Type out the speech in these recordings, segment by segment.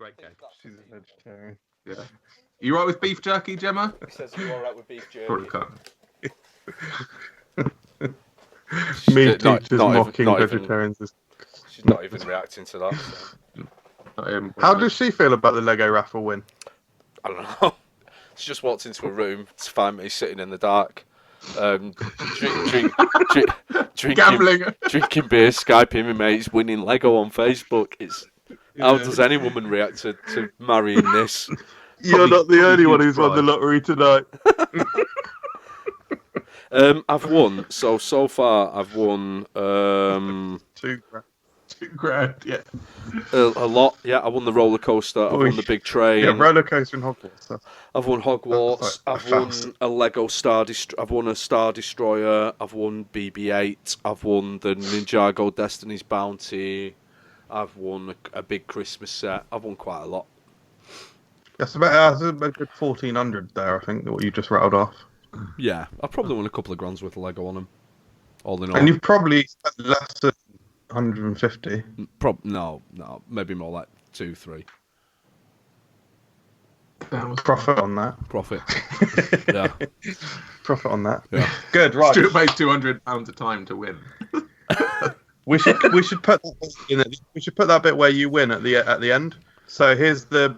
okay. She's a vegetarian. Yeah. You right with beef jerky, Gemma? He says you're all right with beef jerky. Probably can't. Meat Not- teachers not even- mocking not even- vegetarians. She's not even reacting to that. So. How does she feel about the Lego raffle win? I don't know. She just walked into a room to find me sitting in the dark, drinking Gambling. drinking beer, Skyping my mates, winning Lego on Facebook. How does any woman react to marrying this? You're not the only one huge who's won the prize. lottery tonight. I've won so far. I've won $2 grand, yeah. a lot. Yeah, I won the roller coaster. I won the big train. Yeah, roller coaster in Hogwarts. So. I've won Hogwarts. That's I've like won a Lego Star. I've won a Star Destroyer. I've won BB-8. I've won the Ninjago Destiny's Bounty. I've won a big Christmas set. I've won quite a lot. That's about a good 1,400 there, I think, what you just rattled off. Yeah, I've probably won a couple of grand's worth of Lego on them. All in all. And you've probably spent less than 150. No, maybe more like 2-3. Profit on that. Profit. Yeah. Profit on that. Yeah. Good, right. Stuart pays £200 a time to win. We should put that in it. We should put that bit where you win at the end. So here's the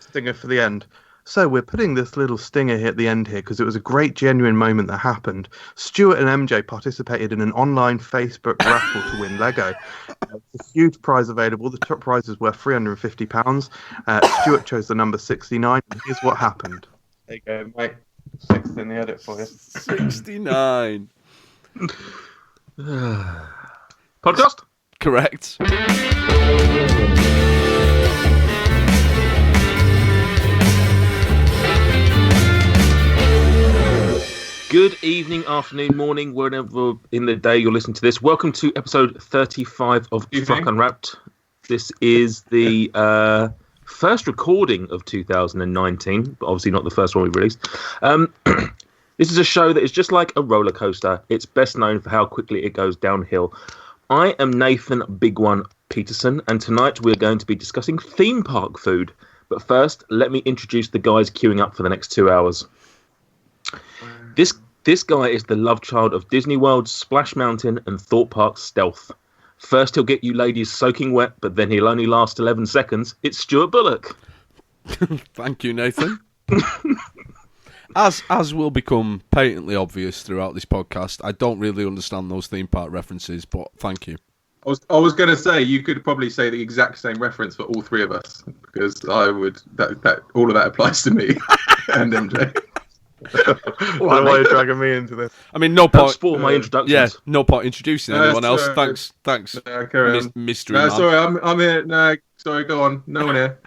stinger for the end. So we're putting this little stinger here at the end here because it was a great genuine moment that happened. Stuart and MJ participated in an online Facebook raffle to win Lego. It's a huge prize available. The top prize is worth £350. Stuart chose the number 69. And here's what happened. There you go, mate. 6 in the edit for you. 69. Podcast? Correct. Good evening, afternoon, morning, wherever in the day you're listening to this. Welcome to episode 35 of FRUK Unwrapped. This is the first recording of 2019, but obviously not the first one we released. This is a show that is just like a roller coaster. It's best known for how quickly it goes downhill. I am Nathan Big One Peterson, and tonight we're going to be discussing theme park food. But first, let me introduce the guys queuing up for the next 2 hours. This guy is the love child of Disney World, Splash Mountain, and Thorpe Park Stealth. First, he'll get you ladies soaking wet, but then he'll only last 11 seconds. It's Stuart Bullock. Thank you, Nathan. As will become patently obvious throughout this podcast, I don't really understand those theme park references, but thank you. I was going to say you could probably say the exact same reference for all three of us because I would that all of that applies to me and MJ. Why are you dragging me into this? I mean, no point. Spoil my introductions. Yeah, no point introducing anyone else. Sorry. Thanks, Carry on. mystery No, man. sorry, I'm here. No, sorry, go on. No one here.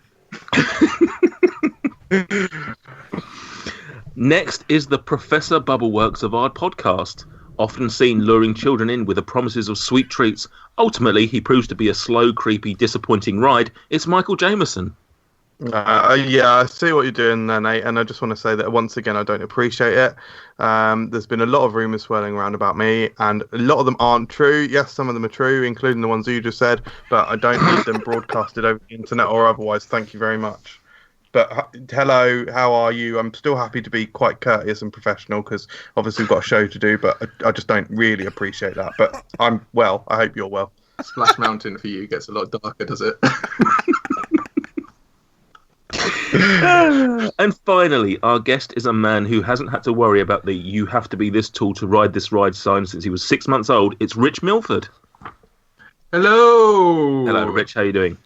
Next is the Professor Bubbleworks of our podcast. Often seen luring children in with the promises of sweet treats. Ultimately, he proves to be a slow, creepy, disappointing ride. It's Michael Jameson. Yeah, I see what you're doing there, Nate, and I just want to say that once again, I don't appreciate it. There's been a lot of rumours swirling around about me, and a lot of them aren't true. Yes, some of them are true, including the ones you just said, but I don't need them broadcasted over the internet or otherwise. Thank you very much. But hello, how are you? I'm still happy to be quite courteous and professional because obviously we've got a show to do, but I just don't really appreciate that. But I'm well. I hope you're well. Splash Mountain for you gets a lot darker, does it? And finally, our guest is a man who hasn't had to worry about the "you have to be this tall to ride this ride" sign since he was 6 months old. It's Rich Milford. Hello. Hello, Rich. How are you doing?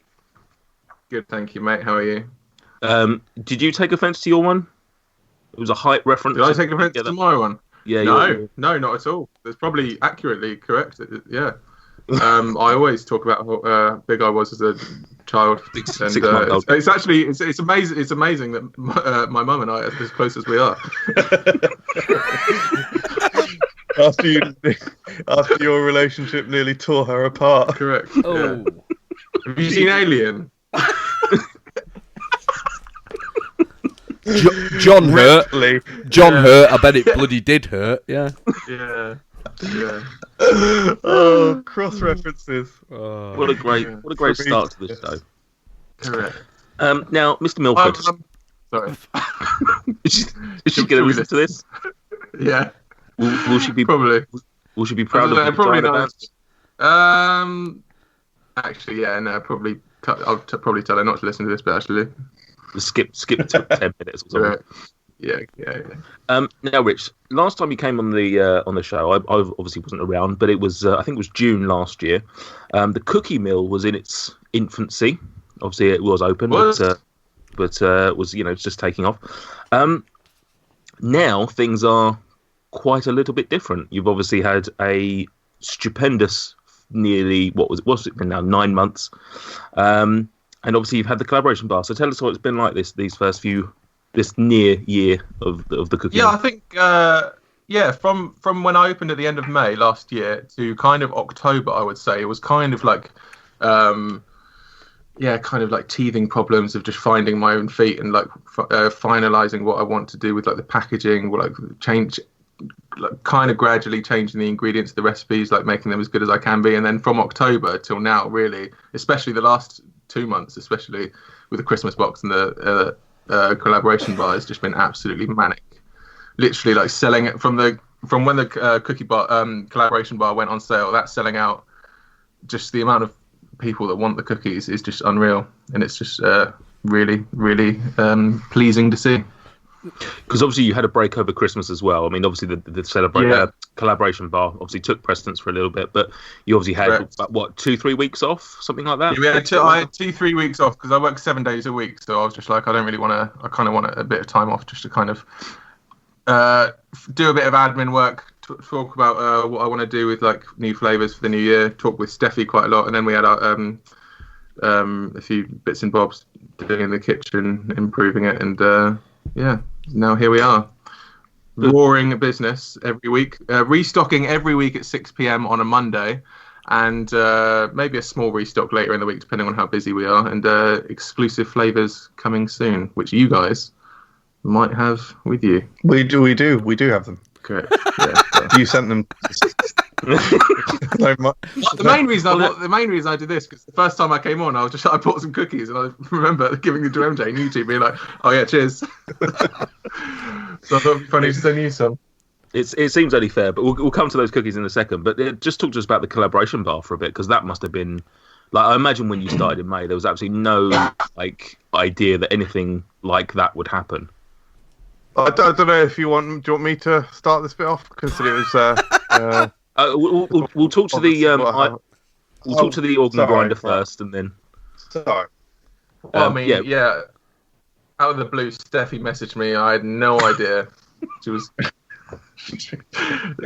Good, thank you, mate. How are you? Did you take offence to your one? It was a height reference. Did I take offence to my one? Yeah. No, not at all. It's probably accurately correct. Yeah. I always talk about how big I was as a child, and it's actually it's amazing. It's amazing that my mum and I are as close as we are. after your relationship nearly tore her apart. Correct. Oh. Yeah. Have you seen Alien? John hurt. John Yeah. hurt. I bet it bloody did hurt. Yeah. Yeah. Cross references. What a great start to this show. Correct. Now, Mr. Milford, sorry. is she going to listen to this? Yeah. Will she be probably? Will she be proud of probably the not. Actually, yeah, no, probably. I'll probably tell her not to listen to this, but actually, skip to 10 minutes or something. Yeah. Now, Rich, last time you came on the show, I obviously wasn't around, but it was I think it was June last year. The cookie mill was in its infancy. Obviously, it was open, but was just taking off. Now things are quite a little bit different. You've obviously had a stupendous, nearly what's it been now, 9 months, and obviously you've had the collaboration bar. So tell us what it's been like this near year of the cookie. Yeah, I think from when I opened at the end of May last year to kind of October, I would say it was kind of like teething problems of just finding my own feet and like finalizing what I want to do with like the packaging, or like change, like kind of gradually changing the ingredients of the recipes, like making them as good as I can be. And then from October till now, really, especially the last 2 months, especially with the Christmas box and the collaboration bar, has just been absolutely manic. Literally, like selling it from when the cookie bar collaboration bar went on sale, that's selling out. Just the amount of people that want the cookies is just unreal, and it's just really, really pleasing to see. Because obviously you had a break over Christmas as well. I mean, obviously the collaboration bar obviously took precedence for a little bit, but you obviously had about, 2-3 weeks off, something like that. Yeah, I had 2-3 weeks off because I work 7 days a week, so I was just like, I don't really want to. I kind of want a bit of time off just to kind of do a bit of admin work, talk about what I want to do with like new flavors for the new year. Talk with Steffi quite a lot, and then we had a few bits and bobs doing in the kitchen, improving it, and now here we are, roaring business every week, restocking every week at 6 p.m. on a Monday, and maybe a small restock later in the week depending on how busy we are, and exclusive flavors coming soon, which you guys might have with you. We do have them. Correct. Yeah. You sent them. The main reason I did this, because the first time I came on, I bought some cookies, and I remember giving them to MJ and YouTube, being like, "Oh yeah, cheers." So I thought it'd be funny to send you some. It seems only fair, but we'll come to those cookies in a second. But just talk to us about the collaboration bar for a bit, because that must have been like, I imagine when you started in May, there was absolutely no like idea that anything like that would happen. I don't know if you want. Do you want me to start this bit off? Because it was. We'll talk to the talk to the organ grinder first, and then. Sorry. Well, I mean, yeah. Out of the blue, Steffi messaged me. I had no idea. She was.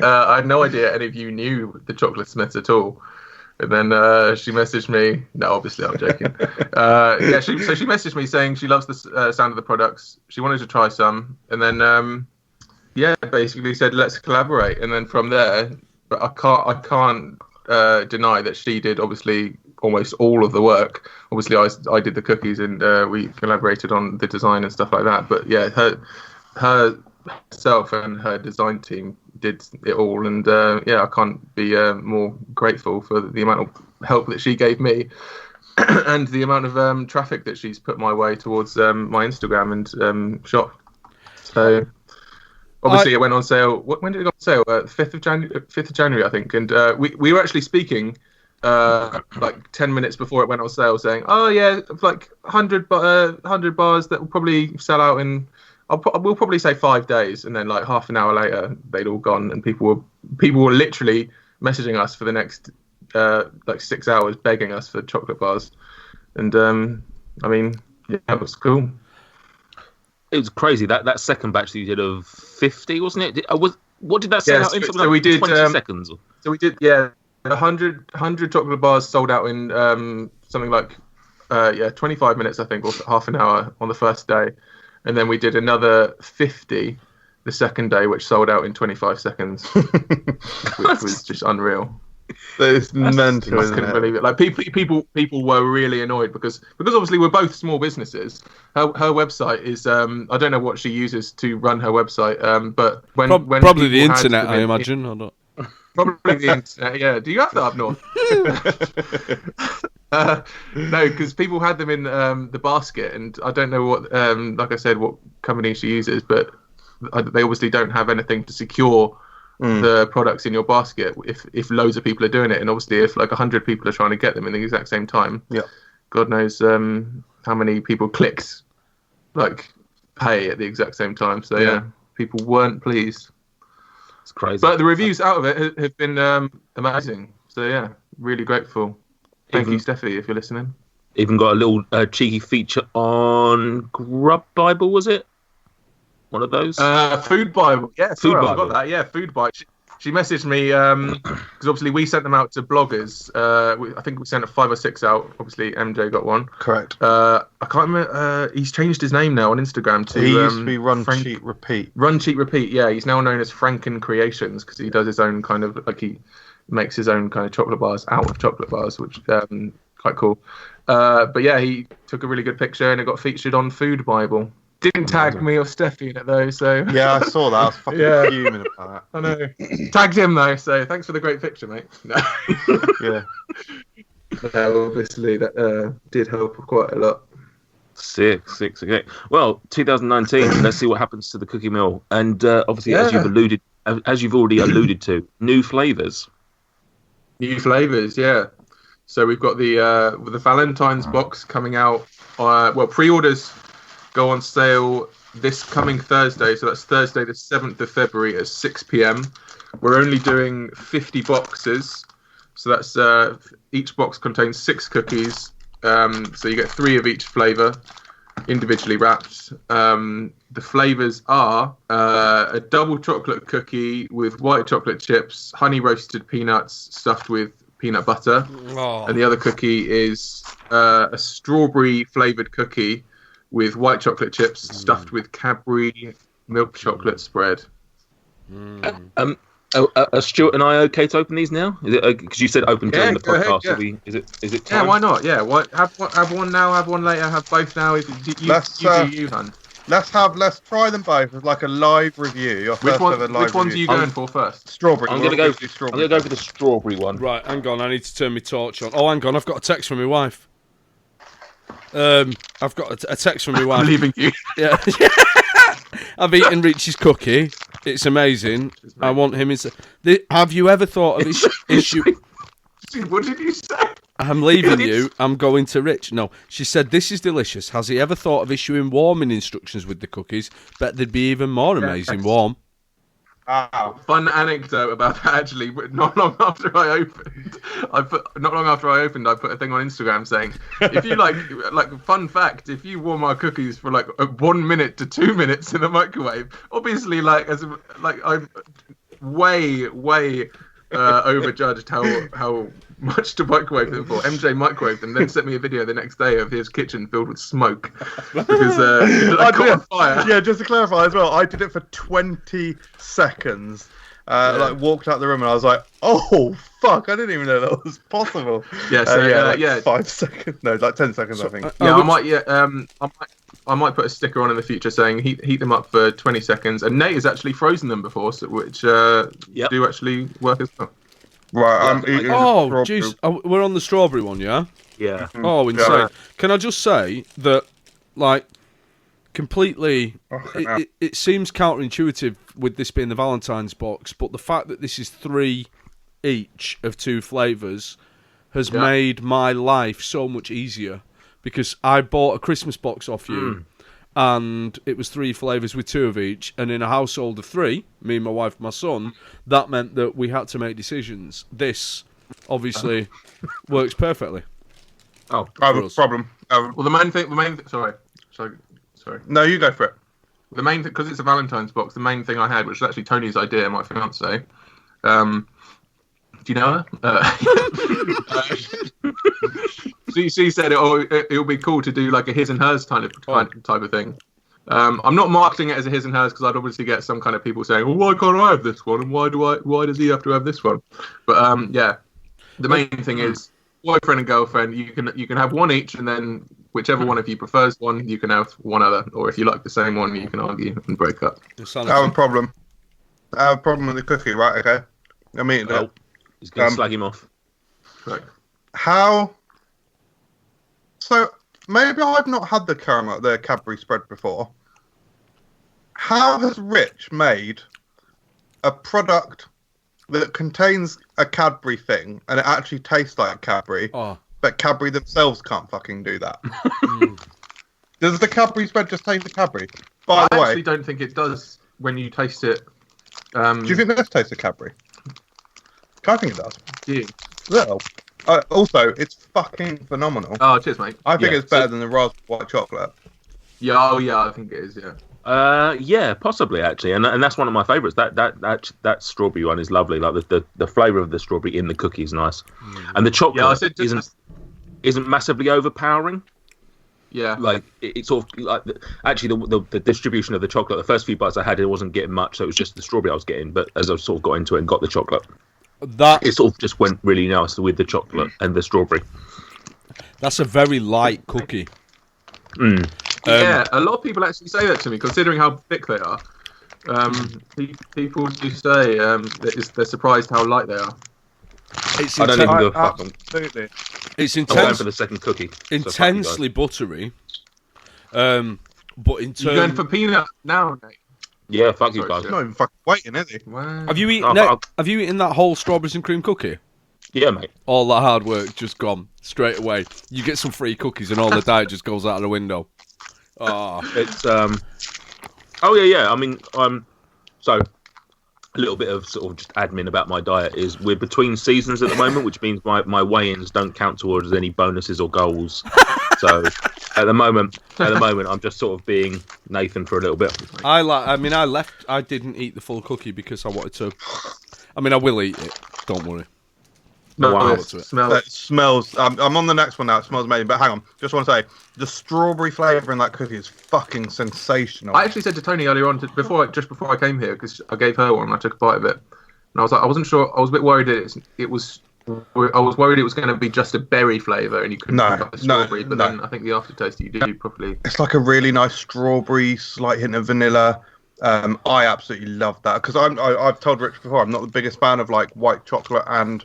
I had no idea any of you knew the Chocolate Smiths at all. And then she messaged me. No, obviously I'm joking. She messaged me saying she loves the sound of the products. She wanted to try some, and then basically said let's collaborate. And then from there, but I can't deny that she did obviously almost all of the work. Obviously, I did the cookies, and we collaborated on the design and stuff like that. But yeah, herself and her design team did it all, and I can't be more grateful for the amount of help that she gave me and the amount of traffic that she's put my way towards my Instagram and shop. So obviously it went on sale. When did it go on sale? 5th of January, I think. And we were actually speaking like 10 minutes before it went on sale, saying, "Oh yeah, like 100 bars that will probably sell out in." We'll probably say 5 days, and then like half an hour later, they'd all gone, and people were literally messaging us for the next like 6 hours, begging us for chocolate bars, and I mean, yeah, it was cool. It was crazy that second batch that you did of 50, wasn't it? What did that sell out in? So we did 20 seconds. So we did 100 chocolate bars sold out in something like 25 minutes, I think, or half an hour on the first day. And then we did another 50 the second day, which sold out in 25 seconds, which was just unreal. It's mental. I couldn't believe it. Like people were really annoyed because obviously we're both small businesses. Her website is I don't know what she uses to run her website, but when probably the internet, I imagine, or not. Probably the internet. Yeah. Do you have that up north? No, because people had them in the basket, and I don't know what, like I said, what company she uses, but they obviously don't have anything to secure the products in your basket if loads of people are doing it, and obviously if like 100 people are trying to get them in the exact same time, God knows how many people clicked like pay at the exact same time. So yeah, people weren't pleased. It's crazy. But the reviews out of it have been amazing. So yeah, really grateful. Thank you, Steffi, if you're listening. Even got a little cheeky feature on Grub Bible, was it? One of those? Food Bible. Yeah, Food Bible. I got that. Yeah, Food Bible. She messaged me because obviously we sent them out to bloggers. I think we sent 5 or 6 out. Obviously, MJ got one. Correct. I can't remember. He's changed his name now on Instagram to. He used to be Run Cheat Repeat. Run Cheat Repeat. Yeah, he's now known as Franken Creations because he does his own kind of like he makes his own kind of chocolate bars out of chocolate bars, which quite cool. But yeah, he took a really good picture and it got featured on Food Bible. Didn't tag me or Steffi in it though, so yeah, I saw that. I was fucking fuming about that. I know. Tagged him though, so thanks for the great picture, mate. No. Yeah. Obviously that did help quite a lot. Sick. Okay. Well, 2019. Let's see what happens to the cookie mill, and obviously, as you've already alluded to, new flavors. New flavors, yeah. So we've got the Valentines box coming out. Pre-orders go on sale this coming Thursday. So that's Thursday, the 7th of February at 6 p.m. We're only doing 50 boxes. So that's each box contains 6 cookies. So you get 3 of each flavor, individually wrapped. The flavors are a double chocolate cookie with white chocolate chips, honey roasted peanuts stuffed with peanut butter, and the other cookie is a strawberry flavored cookie with white chocolate chips stuffed with Cadbury milk chocolate spread. Are Stuart and I okay to open these now? Is it because you said open during the podcast? Ahead, yeah. Is it time? Yeah, why not? Yeah, have one now, have one later, have both now. Let's try them both as like a live review. Which ones are you going for first? Strawberry. I'm gonna go for the strawberry one. Right, hang on. I need to turn my torch on. Oh, hang on. I've got a text from my wife. I've got a text from my wife. I'm leaving you. Yeah. I've eaten Richie's cookie. It's amazing. I want him. Have you ever thought of issue? What did you say? I'm leaving you. I'm going to Rich. No, she said this is delicious. Has he ever thought of issuing warming instructions with the cookies? Bet they'd be even more amazing warm. Fun anecdote about that actually. Not long after I opened, I put a thing on Instagram saying, if you like fun fact, if you warm our cookies for like 1 minute to 2 minutes in the microwave, obviously I'm way overjudged how much to microwave them for. MJ microwaved them, then sent me a video the next day of his kitchen filled with smoke because caught on fire. Yeah, just to clarify as well, I did it for 20 seconds. Walked out the room and I was like, "Oh fuck! I didn't even know that was possible." Yeah, so 5 seconds. No, like 10 seconds, I think. I might put a sticker on in the future saying heat them up for 20 seconds. And Nate has actually frozen them before, which do actually work as well. Right, I'm eating. Oh, jeez, we're on the strawberry one, yeah. Yeah. Oh, insane! Yeah. Can I just say that, like, completely, it seems counterintuitive with this being the Valentine's box, but the fact that this is 3 each of 2 flavors has made my life so much easier because I bought a Christmas box off you. And it was 3 flavors with 2 of each, and in a household of 3, me, my wife, my son, that meant that we had to make decisions. This obviously works perfectly. Oh, I have a problem. Well, the main thing. Sorry. No, you go for it. The main thing, because it's a Valentine's box. The main thing I had, which was actually Tony's idea, my fiance. Do you know her? She said it'll be cool to do like a his and hers type of thing. I'm not marketing it as a his and hers because I'd obviously get some kind of people saying, "Well, why can't I have this one? And why does he have to have this one?" But the main thing is boyfriend and girlfriend. You can have one each, and then whichever one of you prefers one, you can have one other. Or if you like the same one, you can argue and break up. I have a problem. I have a problem with the cookie, right? Okay. I mean, he's going to slag him off. Right. How? So maybe I've not had the Cadbury Spread before. How has Rich made a product that contains a Cadbury thing and it actually tastes like Cadbury, but Cadbury themselves can't fucking do that? Does the Cadbury Spread just taste the Cadbury? By the way, I actually don't think it does when you taste it. Do you think this tastes the Cadbury? I think it does. Yeah. Little. Also, it's fucking phenomenal. Oh, cheers, mate. I think it's better than the raspberry white chocolate. Yeah, I think it is. Yeah. Yeah, possibly actually, and that's one of my favourites. That strawberry one is lovely. Like the flavour of the strawberry in the cookie is nice, and the chocolate isn't massively overpowering. Yeah, like it's sort of like actually the distribution of the chocolate. The first few bites I had, it wasn't getting much, so it was just the strawberry I was getting. But as I sort of got into it and got the chocolate, it sort of just went really nice with the chocolate and the strawberry. That's a very light cookie. Yeah, a lot of people actually say that to me, considering how thick they are. People do say they're surprised how light they are. I don't even give a fuck. Absolutely. It's I'm going for the second cookie. Intensely buttery. But in terms... You're going for peanut now, mate? Yeah, fuck you guys. He's not even fucking waiting, is he? Wow. Have you eaten that whole strawberries and cream cookie? Yeah, mate. All that hard work just gone straight away. You get some free cookies and all the diet just goes out of the window. It's oh yeah. I mean, so a little bit of sort of just admin about my diet is we're between seasons at the moment, which means my weigh-ins don't count towards any bonuses or goals. So at the moment, I'm just sort of being Nathan for a little bit. I didn't eat the full cookie because I wanted to. I mean, I will eat it. Don't worry. No, it smells. I'm on the next one now. It smells amazing. But hang on, just want to say the strawberry flavour in that cookie is fucking sensational. I actually said to Tony earlier on, just before I came here, because I gave her one and I took a bite of it, and I was like, I wasn't sure. I was a bit worried I was worried it was going to be just a berry flavour and you couldn't pick up the strawberry. But then I think the aftertaste you do properly. It's like a really nice strawberry, slight hint of vanilla. I absolutely love that because I've told Rich before I'm not the biggest fan of like white chocolate and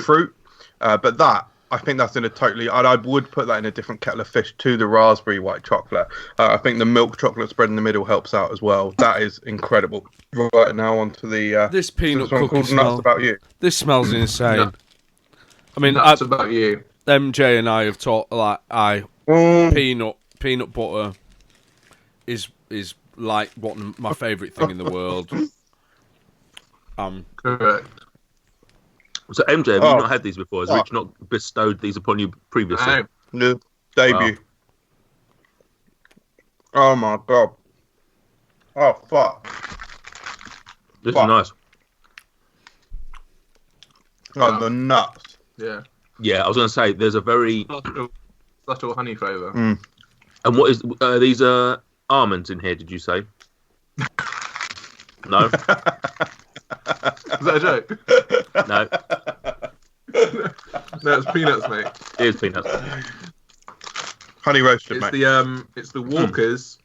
fruit. But that, I think that's in a totally... I would put that in a different kettle of fish to the raspberry white chocolate. I think the milk chocolate spread in the middle helps out as well. That is incredible. Right now onto the... this peanut cookie smell. Nuts About You. This smells insane. No. I mean, Nuts About You. MJ and I have talked like peanut butter is like my favourite thing in the world. Correct. So MJ, have you not had these before? Has Rich not bestowed these upon you previously? No. Debut. Wow. Oh my god. Oh fuck. This is nice. Oh, the nuts. Yeah. Yeah, I was going to say there's a very subtle honey flavour. And what is these almonds in here? Did you say? No. Is that a joke? No. No, it's peanuts, mate. It is peanuts. Honey roasted, It's mate. it's the Walker's.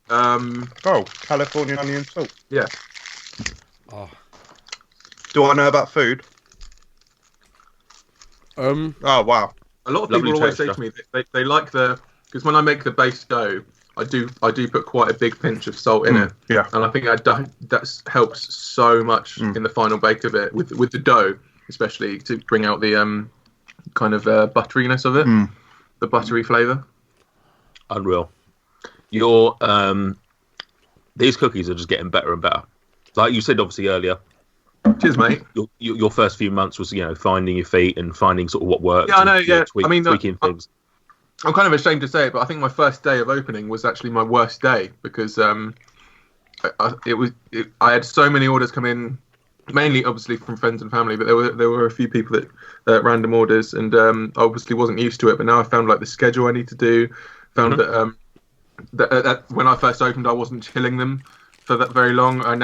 California onion salt. Yeah. Oh. Do I know about food? Oh wow. A lot of people always say to me they like because when I make the base dough, I do put quite a big pinch of salt in it. Yeah. And I think that helps so much in the final bake of it with the dough, especially to bring out the kind of butteriness of it, the buttery flavour. Unreal. Your these cookies are just getting better and better. Like you said, obviously earlier. Cheers, mate. Your first few months was finding your feet and finding sort of what works. Yeah, I know. Yeah, tweaking things. I'm kind of ashamed to say it, but I think my first day of opening was actually my worst day because I had so many orders come in, mainly obviously from friends and family, but there were a few people that random orders, and I obviously wasn't used to it. But now I found like the schedule I need to do. Found that when I first opened, I wasn't chilling them for that very long. And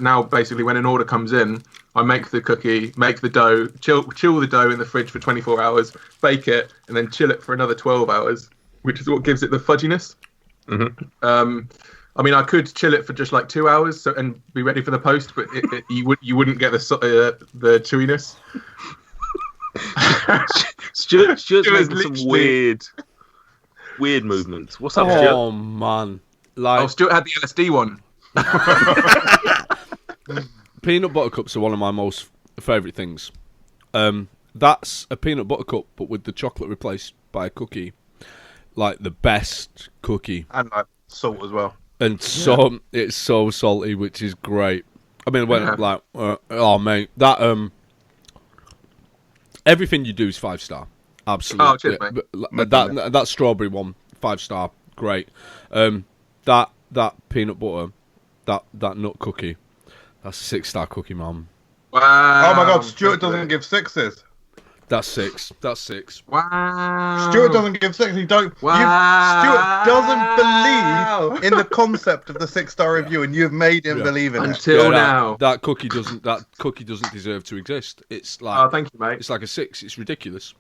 now basically when an order comes in, I make the cookie, make the dough, chill the dough in the fridge for 24 hours, bake it, and then chill it for another 12 hours, which is what gives it the fudginess. I mean, I could chill it for just like 2 hours and be ready for the post, but you wouldn't get the chewiness. Stuart's making some weird movements. What's up, Stuart? Oh man, like Stuart had the LSD one. Peanut butter cups are one of my most favourite things. That's a peanut butter cup, but with the chocolate replaced by a cookie, like the best cookie, and like salt as well. And so it's so salty, which is great. I mean, oh mate, that everything you do is 5-star, absolutely. Oh, cheers, mate. That strawberry one, 5-star, great. That peanut butter, that nut cookie, that's a 6-star cookie, man. Wow. Oh my God, Stuart doesn't give 6s. That's 6. That's 6. Wow. Stuart doesn't give 6. He don't. Wow. Stuart doesn't believe in the concept of the 6-star review, and you've made him believe in it. Until now. That cookie doesn't deserve to exist. It's like. Oh, thank you, mate. It's like a 6. It's ridiculous.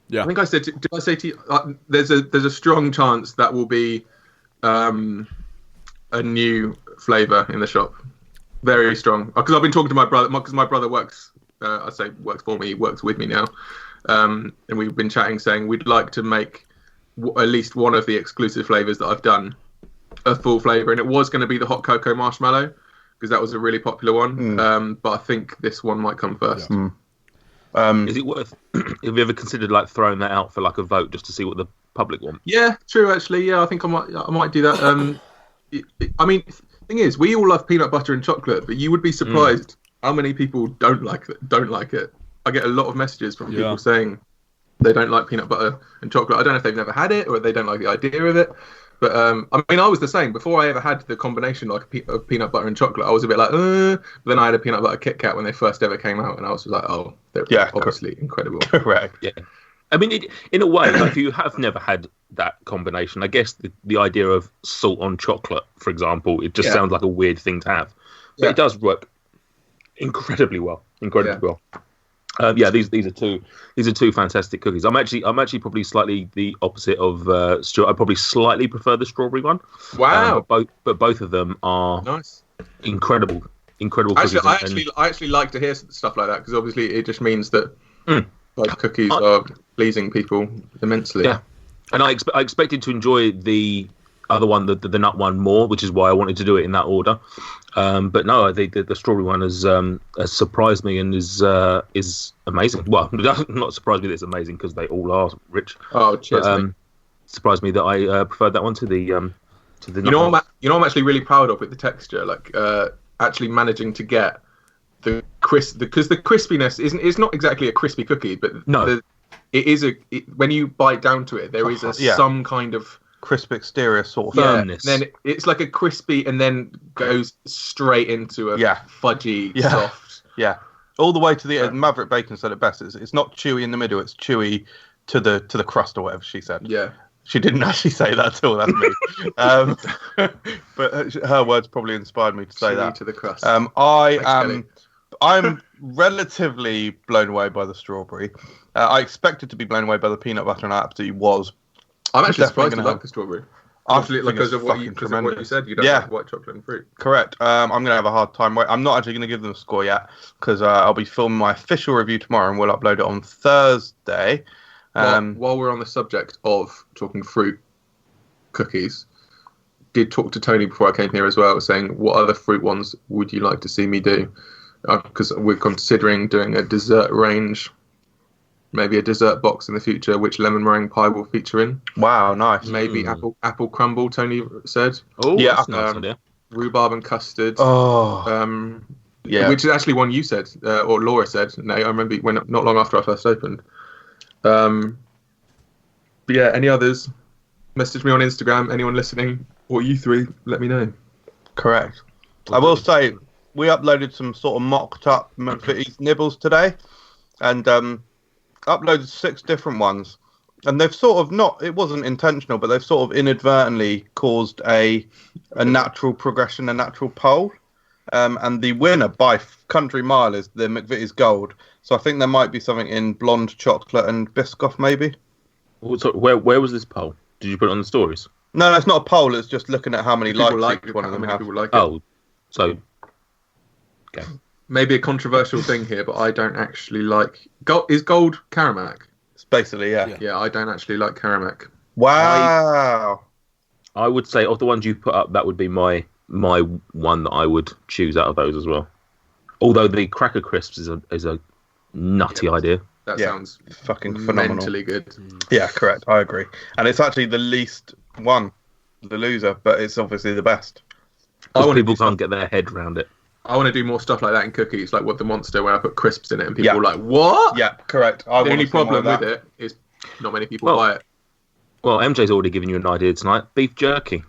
Yeah. I think I said. Did I say to you? There's a strong chance that will be a new flavour in the shop. Very strong. Because I've been talking to my brother. Because my brother works. I say works for me. He works with me now, and we've been chatting, saying we'd like to make at least one of the exclusive flavors that I've done a full flavor, and it was going to be the hot cocoa marshmallow because that was a really popular one. But I think this one might come first. Yeah. Is it worth? Have you ever considered like throwing that out for like a vote just to see what the public want? Yeah, true. Actually, yeah, I think I might do that. I mean, the thing is, we all love peanut butter and chocolate, but you would be surprised. How many people don't like it? I get a lot of messages from people saying they don't like peanut butter and chocolate. I don't know if they've never had it or they don't like the idea of it. But I mean, I was the same. Before I ever had the combination of peanut butter and chocolate, I was a bit like, But then I had a peanut butter Kit Kat when they first ever came out, and I was like, oh, they're obviously incredible. Correct. Yeah. I mean, in a way, like, if you have never had that combination, I guess the idea of salt on chocolate, for example, it just sounds like a weird thing to have. But it does work incredibly well. Well. These are two fantastic cookies. I'm actually probably slightly the opposite of Stuart. I probably slightly prefer the strawberry one. Wow. But both of them are nice, incredible cookies. I actually like to hear stuff like that because obviously it just means that like cookies are pleasing people immensely. Yeah, and I expected to enjoy the other one, the nut one, more, which is why I wanted to do it in that order. But no, the strawberry one has surprised me and is amazing. Well, it doesn't not surprise me that it's amazing because they all are rich. Oh, cheers! But, surprised me that I preferred that one to the You know what I'm actually really proud of with the texture, like actually managing to get the because the crispiness is not exactly a crispy cookie, but it is when you bite down to it, there is some kind of crisp exterior sort of firmness. Then it's like a crispy, and then goes straight into a fudgy soft. Yeah, all the way to the Maverick Bacon said it best. It's not chewy in the middle; it's chewy to the crust or whatever she said. Yeah, she didn't actually say that at all. That's me. But her words probably inspired me to say chewy that. To the crust. I'm relatively blown away by the strawberry. I expected to be blown away by the peanut butter, and I absolutely was. I'm actually surprised you like the strawberry. Absolutely, because of what you said. You don't like white chocolate and fruit. Correct. I'm going to have a hard time. I'm not actually going to give them a score yet because I'll be filming my official review tomorrow and we'll upload it on Thursday. While we're on the subject of talking fruit cookies, did talk to Tony before I came here as well, saying what other fruit ones would you like to see me do? Because we're considering doing a dessert range. Maybe a dessert box in the future, which lemon meringue pie will feature in. Wow, nice. Maybe apple crumble, Tony said. Oh, yeah, that's a nice idea. Rhubarb and custard. Oh, which is actually one you said, or Laura said. No, I remember when not long after I first opened. But yeah, any others? Message me on Instagram. Anyone listening, or you three, let me know. Correct. I will say we uploaded some sort of mocked up McVitie's nibbles today, and uploaded 6 different ones, and they've sort of it wasn't intentional, but they've sort of inadvertently caused a natural progression, a natural poll, and the winner by country mile is the McVitie's Gold. So I think there might be something in blonde chocolate and Biscoff, maybe. So where was this poll? Did you put it on the stories? No, it's not a poll. It's just looking at how many People likes like each one of them have. people like it. Oh, so okay. Maybe a controversial thing here, but I don't actually like gold. Is gold Karamak? It's basically, yeah. Yeah, I don't actually like Karamak. Wow. I would say of the ones you put up, that would be my one that I would choose out of those as well. Although the Cracker Crisps is a nutty idea. That sounds fucking phenomenal. Mentally good. Yeah, correct. I agree. And it's actually the least one, the loser, but it's obviously the best. People can't get their head around it. I want to do more stuff like that in cookies, like what the Monster, where I put crisps in it, and people are like, "What?" Yeah, correct. The only problem with it is not many people buy it. Well, MJ's already given you an idea tonight. Beef jerky.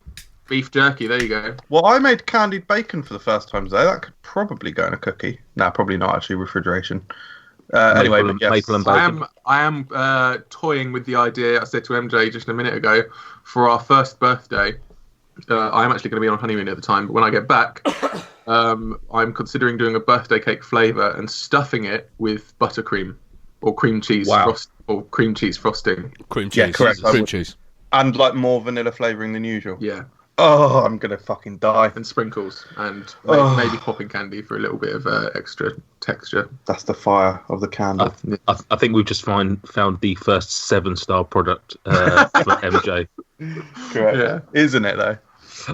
Beef jerky. There you go. Well, I made candied bacon for the first time today. That could probably go in a cookie. No, probably not. Actually, refrigeration. Anyway, but yes. Maple and bacon. I am toying with the idea. I said to MJ just a minute ago, for our first birthday. I am actually going to be on honeymoon at the time, but when I get back, I'm considering doing a birthday cake flavour and stuffing it with buttercream or cream cheese or cream cheese frosting. Cream cheese. Yeah, correct. Cream cheese. And like more vanilla flavouring than usual. Yeah. Oh, I'm going to fucking die. And sprinkles and maybe popping candy for a little bit of extra texture. That's the fire of the candle. I think we've just found the first 7-star product for MJ. Correct. Yeah. Isn't it, though?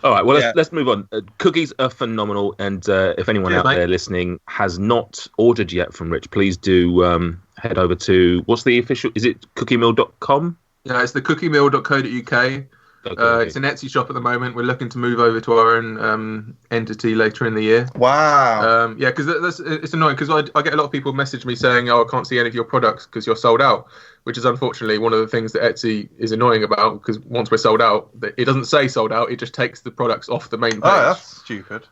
All right, well, let's move on. Cookies are phenomenal, and if anyone out there listening has not ordered yet from Rich, please do head over to, what's the official, is it cookiemill.com? Yeah, it's the cookiemill.co.uk. It's an Etsy shop at the moment. We're looking to move over to our own entity later in the year. Wow. Yeah, because it's annoying because I get a lot of people message me saying, "Oh, I can't see any of your products because you're sold out," which is unfortunately one of the things that Etsy is annoying about. Because once we're sold out, it doesn't say sold out; it just takes the products off the main page. Oh, that's stupid.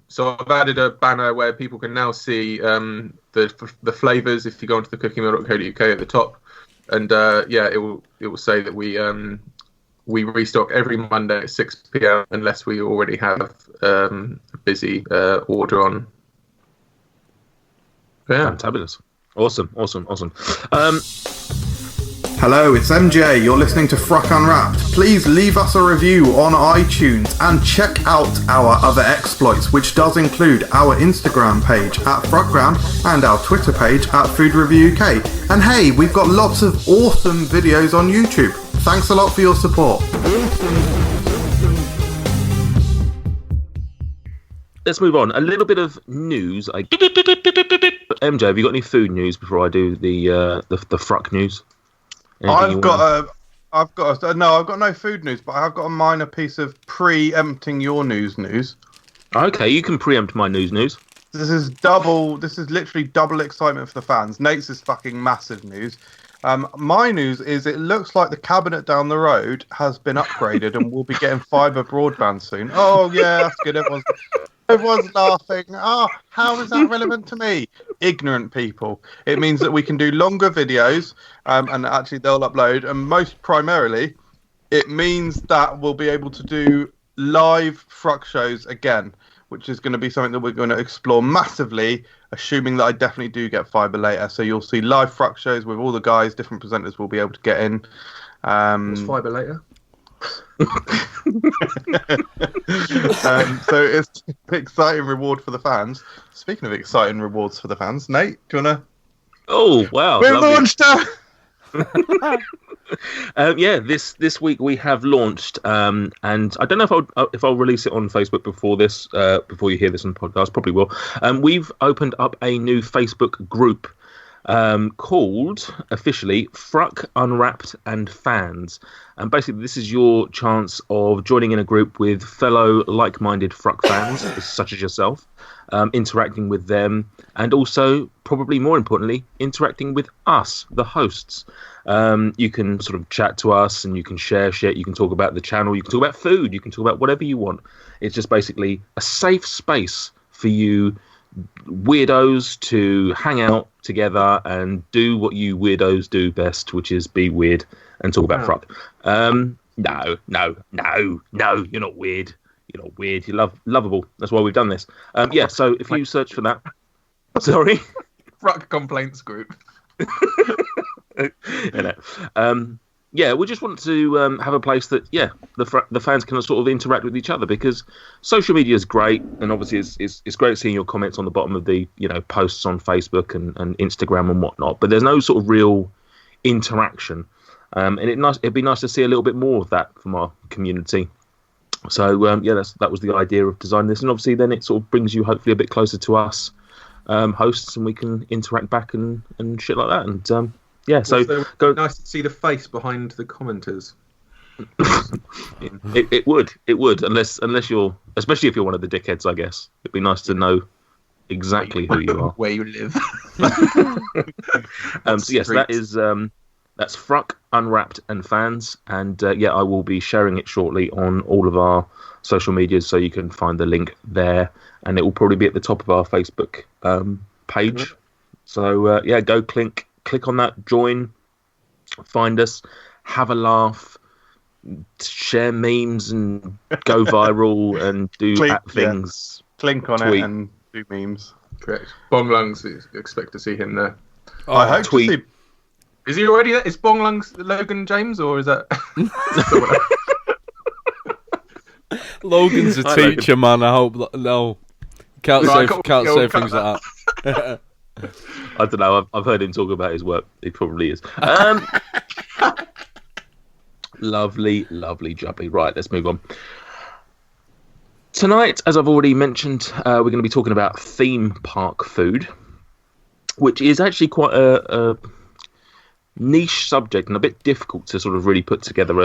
So I've added a banner where people can now see the flavors if you go onto the cookiemill.co.uk at the top, and it will say that we restock every Monday at 6 p.m. unless we already have a busy order on. Yeah, fabulous, awesome. Hello, it's MJ. You're listening to FRUK Unwrapped. Please leave us a review on iTunes and check out our other exploits, which does include our Instagram page at FRUKgram and our Twitter page at Food Review UK. And hey, we've got lots of awesome videos on YouTube. Thanks a lot for your support. Let's move on. A little bit of news. MJ, have you got any food news before I do the FRUK news? I've got no food news, but I've got a minor piece of preempting your news. Okay, you can preempt my news. This is literally double excitement for the fans. Nate's is fucking massive news. My news is it looks like the cabinet down the road has been upgraded and we'll be getting fibre broadband soon. Oh yeah, that's good. Everyone's laughing. Oh, how is that relevant to me? Ignorant people. It means that we can do longer videos, and actually they'll upload. And most primarily, it means that we'll be able to do live FRUK shows again, which is going to be something that we're going to explore massively, assuming that I definitely do get fibre later. So you'll see live FRUK shows with all the guys, different presenters will be able to get in. What's fibre later? So it's an exciting reward for the fans. Speaking of exciting rewards for the fans, Nate, do you want to... Oh, wow. We're launched! This week we have launched, and I don't know if I'll release it on Facebook before you hear this on the podcast. Probably will. We've opened up a new Facebook group called officially FRUK Unwrapped and Fans, and basically this is your chance of joining in a group with fellow like-minded FRUK fans such as yourself, interacting with them, and also probably more importantly interacting with us, the hosts. You can sort of chat to us and you can share shit, you can talk about the channel, you can talk about food, you can talk about whatever you want. It's just basically a safe space for you weirdos to hang out together and do what you weirdos do best, which is be weird and talk about FRUK. No, you're not weird. You're not weird. You're lovable. That's why we've done this. So if you search for that... Sorry? FRUK complaints group. yeah, we just want to have a place that, the fans can sort of interact with each other, because social media is great, and obviously it's great seeing your comments on the bottom of the posts on Facebook and Instagram and whatnot. But there's no sort of real interaction, and it'd be nice to see a little bit more of that from our community. So that was the idea of designing this, and obviously then it sort of brings you hopefully a bit closer to us hosts, and we can interact back and shit like that. And so go. Nice to see the face behind the commenters. It would unless you're, especially if you're one of the dickheads, I guess it'd be nice to know exactly who you are, where you live. So yes, that is that's FRUK, Unwrapped, and fans, and I will be sharing it shortly on all of our social medias, so you can find the link there, and it will probably be at the top of our Facebook page. Mm-hmm. So go click on that, join, find us, have a laugh, share memes, and go viral, and do things. Clink on tweet. It and do memes. Correct. Bong Lungs, expect to see him there. I hope tweet. to see. Is he already there? Is Bong Lungs Logan James, or is that? Logan's a teacher, man. I hope no. Can't say things like that. I don't know. I've heard him talk about his work. He probably is. Lovely, Jubby. Right, let's move on. Tonight, as I've already mentioned, we're going to be talking about theme park food, which is actually quite a niche subject and a bit difficult to sort of really put together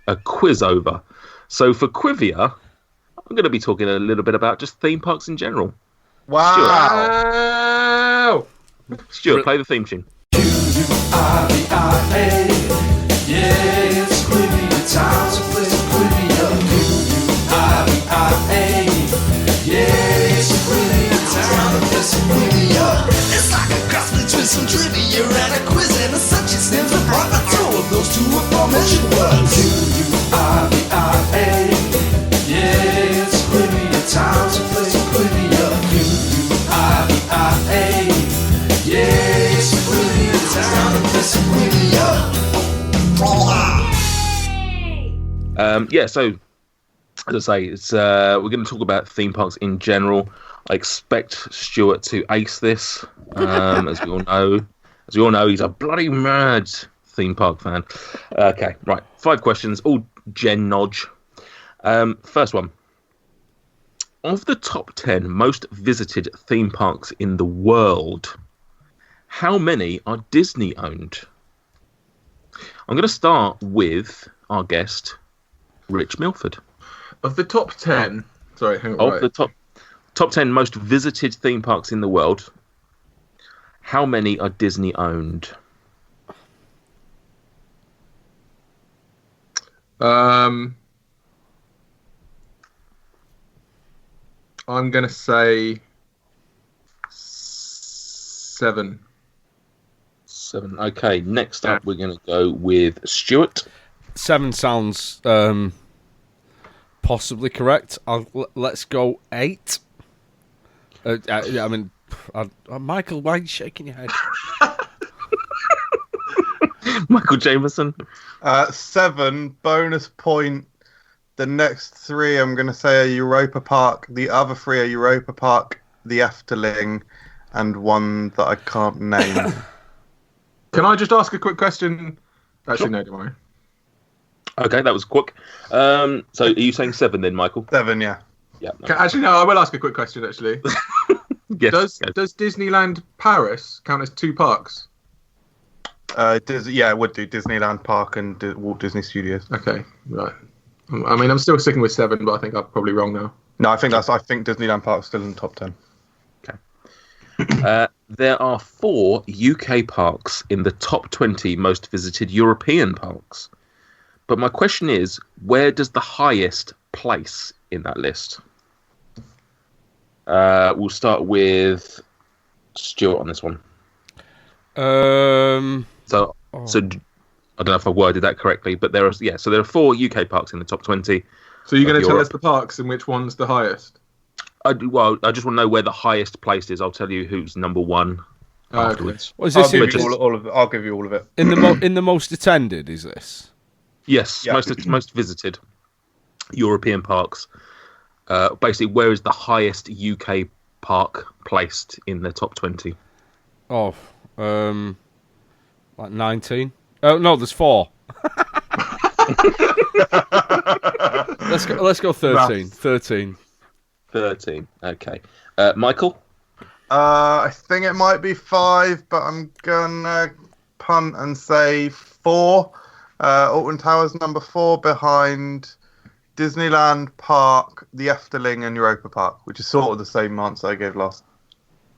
a quiz over. So for Quivia, I'm going to be talking a little bit about just theme parks in general. Wow! Stuart, play the theme tune. Q-U-I-V-I-A. Yeah, it's Quivia time, so play Quivia. Q-U-I-V-I-A. Yeah, it's Quivia time, so play Quivia. It's like a cross between some trivia and a quiz, and as such it stands apart. The two of those two aforementioned words. Q-U-I-V-I-A. Yeah, it's Quivia time, so play Quivia. Q-U-I-V-I-A. Yeah, it's Quivia time, so play Quivia. So as I say, it's we're going to talk about theme parks in general. I expect Stuart to ace this, as we all know. As we all know, he's a bloody mad theme park fan. Okay, right. 5 questions, all Gen Nodge. First one. Of the top 10 most visited theme parks in the world, how many are Disney owned? I'm going to start with our guest, Rich Milford. Of the top 10... Sorry, hang on. The top 10 most visited theme parks in the world, how many are Disney owned? I'm going to say 7. 7. Okay, next up we're going to go with Stuart. 7 sounds possibly correct. Let's go 8. Michael, why are you shaking your head? Michael Jameson. 7, bonus point. The next 3 I'm going to say are Europa Park. The other 3 are Europa Park, the Efteling, and one that I can't name. Can I just ask a quick question? Actually, no, don't worry. Okay, that was quick. So are you saying 7 then, Michael? 7, yeah. Yeah. No. Actually, no, I will ask a quick question, actually. Yes. Does Disneyland Paris count as 2 parks? It would do. Disneyland Park and Walt Disney Studios. Okay, right. I mean, I'm still sticking with 7, but I think I'm probably wrong now. No, I think Disneyland Park's still in the top 10. Okay. There are 4 UK parks in the top 20 most visited European parks. But my question is, where does the highest place in that list? We'll start with Stuart on this one. So I don't know if I worded that correctly, but there are 4 UK parks in the top 20. So you're going to tell us the parks and which one's the highest? I just want to know where the highest place is. I'll tell you who's number 1 afterwards. What is I'll this? give you all of it. I'll give you all of it. In the most attended, is this? Yes, Yeah. most visited European parks. Basically, where is the highest UK park placed in the top 20? Oh, like 19. Oh no, there's 4. Let's go 13. 13. 13. Okay. Michael? I think it might be 5, but I'm gonna punt and say 4. Alton Towers number 4 behind Disneyland Park, the Efteling, and Europa Park, which is sort of the same answer I gave last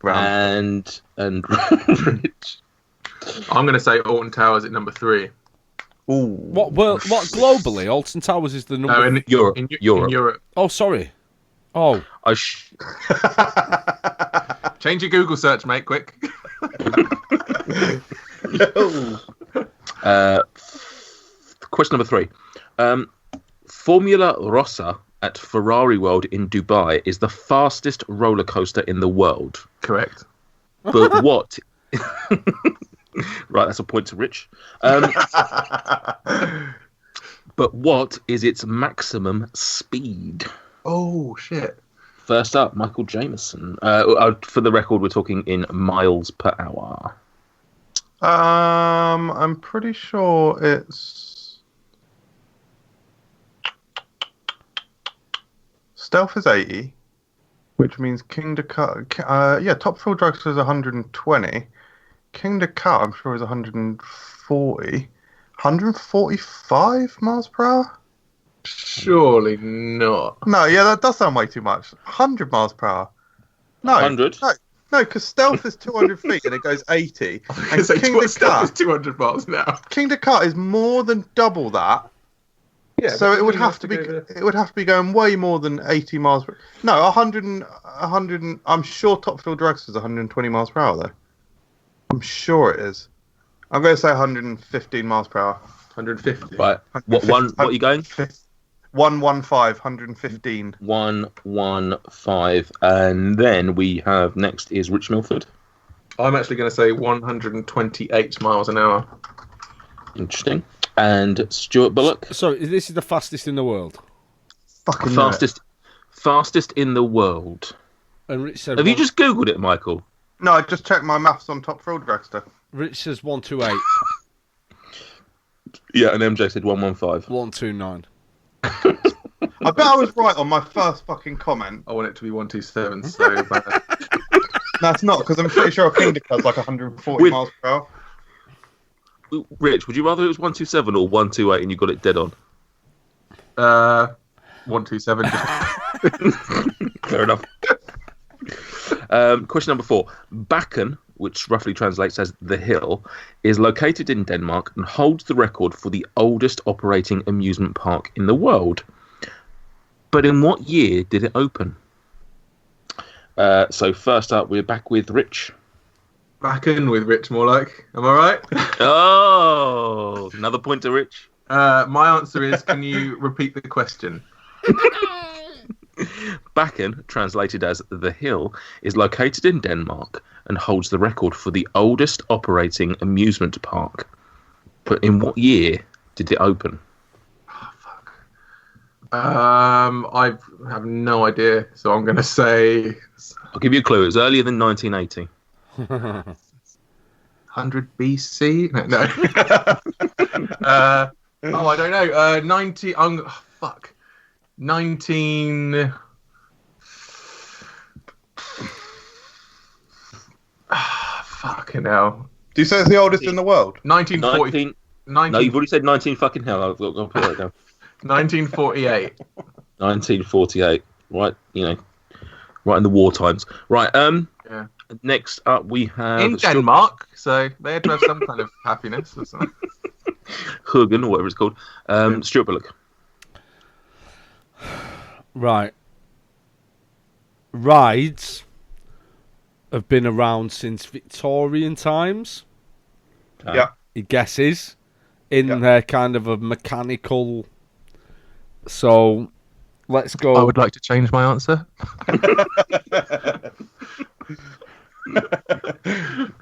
round. And Rich? I'm going to say Alton Towers at number 3. Ooh. What globally? Alton Towers is the number. No, in Europe. In Europe. Europe. Oh, sorry. Oh, Change your Google search, mate, quick. Question number 3. Formula Rossa at Ferrari World in Dubai is the fastest roller coaster in the world. Correct. But what? Right, that's a point to Rich. But what is its maximum speed? Oh, shit. First up, Michael Jameson. For the record, we're talking in miles per hour. I'm pretty sure it's Stealth is 80, which means King to Cut. Top Thrill Dragster is 120. King to Cut, I'm sure, is 140. 145 miles per hour? Surely not. No, yeah, that does sound way too much. 100 miles per hour. No, 100? No, because Stealth is 200 feet and it goes 80. And King to Is Cut, 200 miles an hour. King to Cut is more than double that. Yeah, So it would have to be going way more than 80 miles per. No, 100. I'm sure Top Thrill Dragster is 120 miles per hour though. I'm sure it is. I'm going to say 115 miles per hour. 150. Right. What are you going? 115. 115. And then we have next is Rich Milford. I'm actually going to say 128 miles an hour. Interesting. And Stuart Bullock. so this is the fastest in the world. Fucking Fastest in the world. And Rich said. Have you just Googled it, Michael? No, I just checked my maths on Top Thrill Dragster. Rich says 128. Yeah, and MJ said 115. 129. I bet I was right on my first fucking comment. I want it to be 127, so bad. No, it's not, because I'm pretty sure King to Cut's like 140 miles per hour. Rich, would you rather it was 127 or 128 and you got it dead on? 127. Fair enough. Question number 4. Bakken, which roughly translates as the hill, is located in Denmark and holds the record for the oldest operating amusement park in the world. But in what year did it open? So first up, we're back with Rich. Back in with Rich, more like. Am I right? Oh, another point to Rich. My answer is, can you repeat the question? Bakken, translated as the hill, is located in Denmark and holds the record for the oldest operating amusement park. But in what year did it open? Oh, fuck. I have no idea, so I'm going to say... I'll give you a clue. It was earlier than 1980. 100 BC? No. I don't know. 90... fuck. 19... fucking hell. Do you say it's the oldest in the world? 1940... No, you've already said 19 fucking hell. I'll put that down. 1948. 1948. Right, right in the war times. Right, Yeah. next up we have... In Denmark, so they had to have some kind of happiness or something. Huggen, or whatever it's called. Stuart Bullock. Right. Rides have been around since Victorian times. Yeah. He guesses in their kind of a mechanical. So let's go. I would like to change my answer.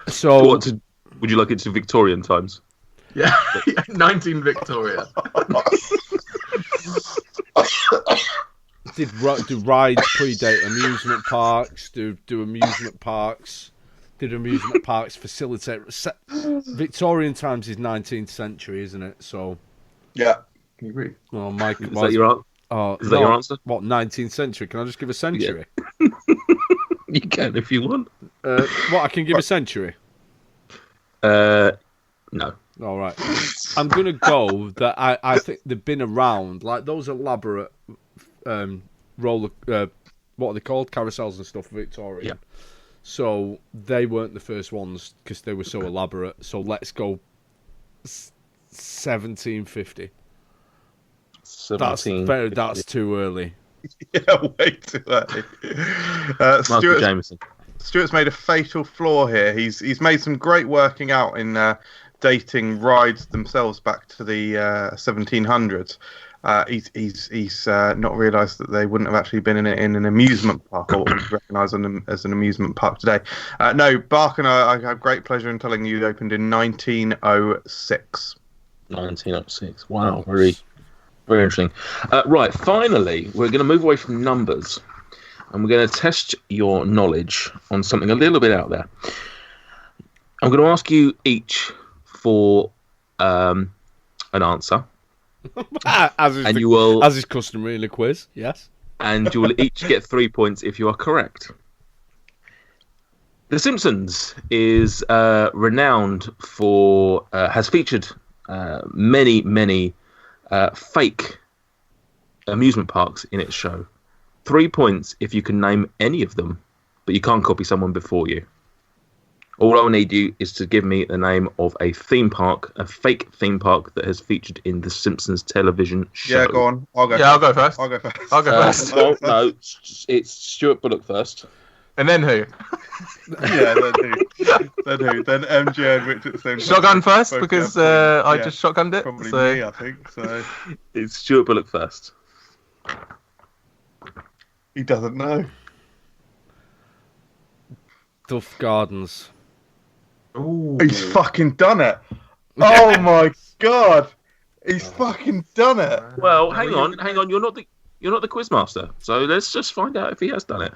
So, would you like it to Victorian times? Yeah, 19 Victoria. do rides predate amusement parks? Do amusement parks? Did amusement parks facilitate? Victorian times is 19th century, isn't it? So. Yeah. Can you read? Oh, Mike. Is that your answer? Is that your answer? What, 19th century? Can I just give a century? Yeah. You can if you want. What, I can give a century? No. All right. I'm going to go that I think they've been around, like those elaborate roller, what are they called? Carousels and stuff, Victorian. Yeah. So they weren't the first ones because they were so elaborate. So let's go 1750. That's too early. Yeah, way too early. Michael Jameson. Stuart's made a fatal flaw here. He's made some great working out in dating rides themselves back to the 1700s. He's not realised that they wouldn't have actually been in an amusement park or recognised them as an amusement park today. No, Bark and I have great pleasure in telling you they opened in 1906. 1906. Wow, very, very interesting. Right, finally, we're going to move away from numbers, and we're going to test your knowledge on something a little bit out there. I'm going to ask you each for an answer. As is customary in a quiz, yes. And you will each get 3 points if you are correct. The Simpsons is renowned for, has featured many fake amusement parks in its show. 3 points if you can name any of them, but you can't copy someone before you. All I'll need you is to give me the name of a theme park, a fake theme park that has featured in the Simpsons television show. Yeah, go on. I'll go first. I'll go first. Well, no, it's Stuart Bullock first. And then who? Yeah, then who? Then MJ and Rich at the same time. Shotgun first, because I just shotgunned it. Probably so. me, I think. So It's Stuart Bullock first. he doesn't know. Duff Gardens. Ooh. He's fucking done it. Oh my god. He's fucking done it. Well, hang on. You're not the quizmaster, so let's just find out if he has done it.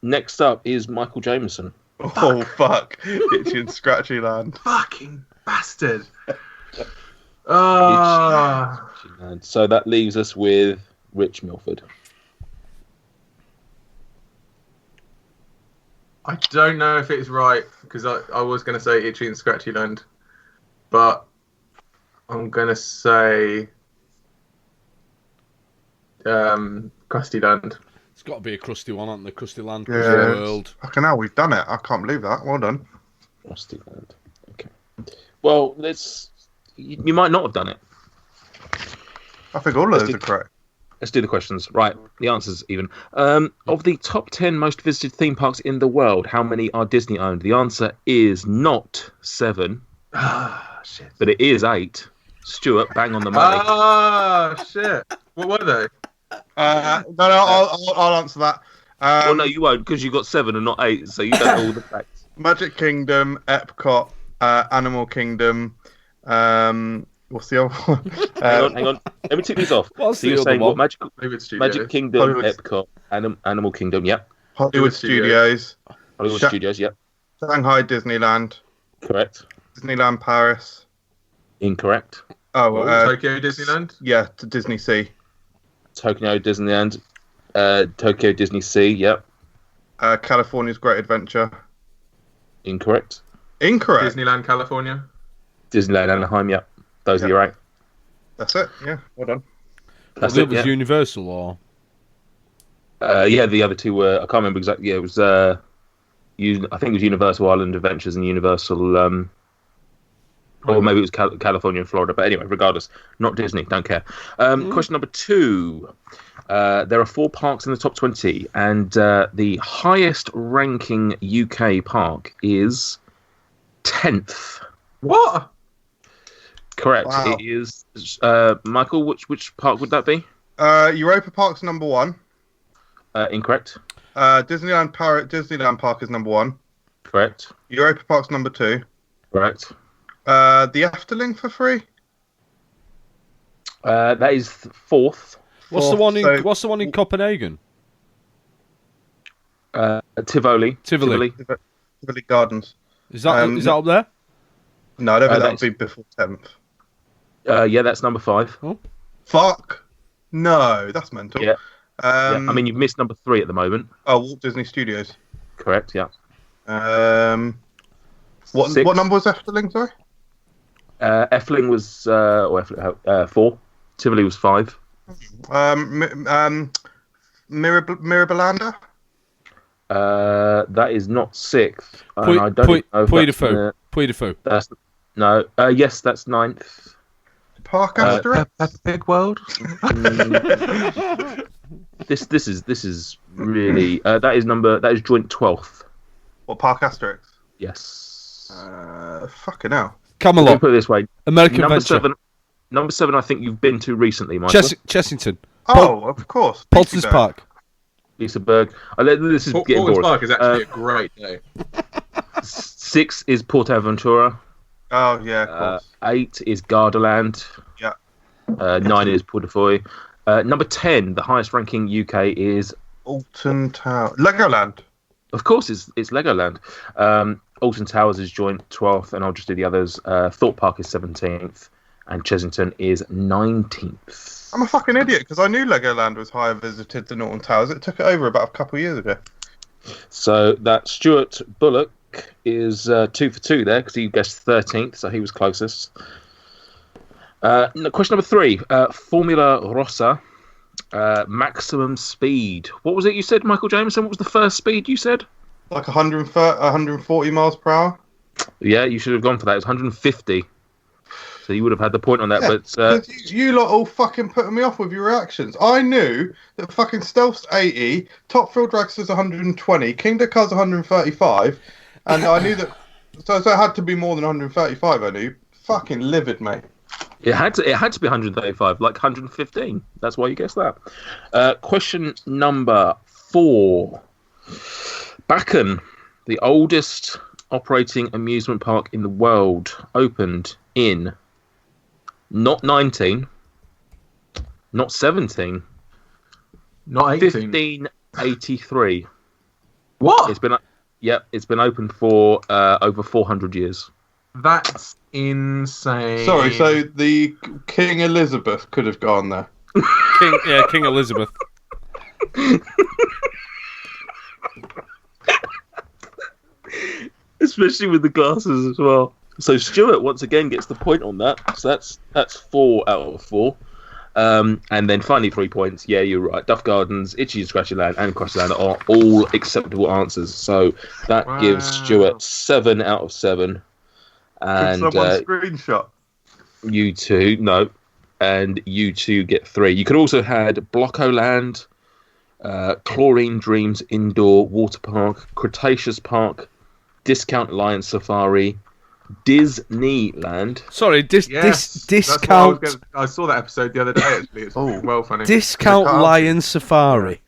Next up is Michael Jameson. Oh fuck. Itchy and Scratchy Land. Fucking bastard. So that leaves us with Rich Milford. I don't know if it's right, because I was going to say Itchy and Scratchy Land, but I'm going to say Krusty Land. It's got to be a Krusty one, hasn't it? Krusty Land, Yeah. Krusty World. Fucking hell, we've done it. I can't believe that. Well done. Krusty Land. Okay. Well, you might not have done it. I think all of those are correct. Let's do the questions. Right, the answers even. Of the top 10 most visited theme parks in the world, how many are Disney owned? The answer is not 7. Shit. But it is 8. Stuart, bang on the money. Shit. What were they? I'll answer that. Well, no, you won't, because you got 7 and not 8, so you don't know all the facts. Magic Kingdom, Epcot, Animal Kingdom, what's the other one? Hang on. Let me tick these off. What's so the you're other saying one? what? Studios. Magic Kingdom, Hollywood. Epcot, Animal Kingdom, yep. Hollywood Studios, Hollywood Studios, yep. Shanghai Disneyland, Correct. Disneyland Paris. Incorrect. Tokyo Disneyland? Yeah, to Disney Sea. Tokyo Disneyland, Tokyo Disney Sea, yep. California's Great Adventure. Incorrect. Incorrect. Disneyland California? Disneyland Anaheim, yep. Those are your 8. That's it. Yeah, well done. That's it it, was yeah. Universal or? Yeah, the other two were, I can't remember exactly. Yeah, it was, I think it was Universal Island Adventures and Universal, or maybe it was California and Florida. But anyway, regardless, not Disney, don't care. Question number 2. There are 4 parks in the top 20, and the highest ranking UK park is 10th. What? Correct. Wow. It is, Michael, which park would that be? Europa Park's number 1. Incorrect. Disneyland Park is number 1. Correct. Europa Park's number 2. Correct. The Efteling for 3. That is 4th. What's the one in Copenhagen? Tivoli. Tivoli Gardens. Is that up there? No, I don't think that would be before 10th. Yeah, that's number 5. Oh. Fuck. No, that's mental. Yeah. I mean, you've missed number 3 at the moment. Oh, Walt Disney Studios. Correct, yeah. What number was Efteling, sorry? Efteling was 4. Tivoli was 5. Mirabilanda? That is not 6th. I don't know if Puy de Fou. That's no. Yes, that's 9th. Park Asterix? Big World. This is really that is joint 12th. What, Park Asterix? Yes. Fucking hell. Camelot. Put it this way. American number Adventure. Number 7. I think you've been to recently, Michael. Chessington. Of course. Paulson's Park. Lisaberg. This is getting boring. Park is actually a great day. 6 is Portaventura. Oh yeah, of course. 8 is Gardaland. Yeah. 9 is Port de Foy. Number 10, the highest ranking UK is Alton Tower. Legoland. Of course, it's Legoland. Alton Towers is joint 12th, and I'll just do the others. Thorpe Park is 17th, and Chessington is 19th. I'm a fucking idiot because I knew Legoland was higher visited than Alton Towers. It took it over about a couple of years ago. So that Stuart Bullock is 2 for 2 there because he guessed 13th, so he was closest. Question number 3, Formula Rossa, maximum speed. What was it you said, Michael Jameson? What was the first speed you said? Like 140 miles per hour? Yeah, you should have gone for that. It was 150. So you would have had the point on that. Yeah, but you lot all fucking putting me off with your reactions. I knew that fucking Stealth's 80, Top Thrill Dragster's 120, Kingdom Car's 135, and I knew that. So it had to be more than 135. I knew. Fucking livid, mate. It had to be 135, like 115. That's why you guessed that. Question number 4. Bakken, the oldest operating amusement park in the world, opened in not 19, not 17, not 18. 1583. What? It's been open for over 400 years. That's insane. Sorry, so the King Elizabeth could have gone there. King Elizabeth. Especially with the glasses as well. So Stuart once again gets the point on that. So that's 4 out of 4. And then finally 3 points. Yeah, you're right. Duff Gardens, Itchy and Scratchy Land, and Crusty Land are all acceptable answers. So that gives Stuart 7 out of 7. And someone screenshot. You two, no. And you two get 3. You could also had Blockoland, Chlorine Dreams Indoor Water Park, Cretaceous Park, Discount Lion Safari, Disneyland. Sorry, discount. I saw that episode the other day. Actually, it's well funny. Discount Lion Safari.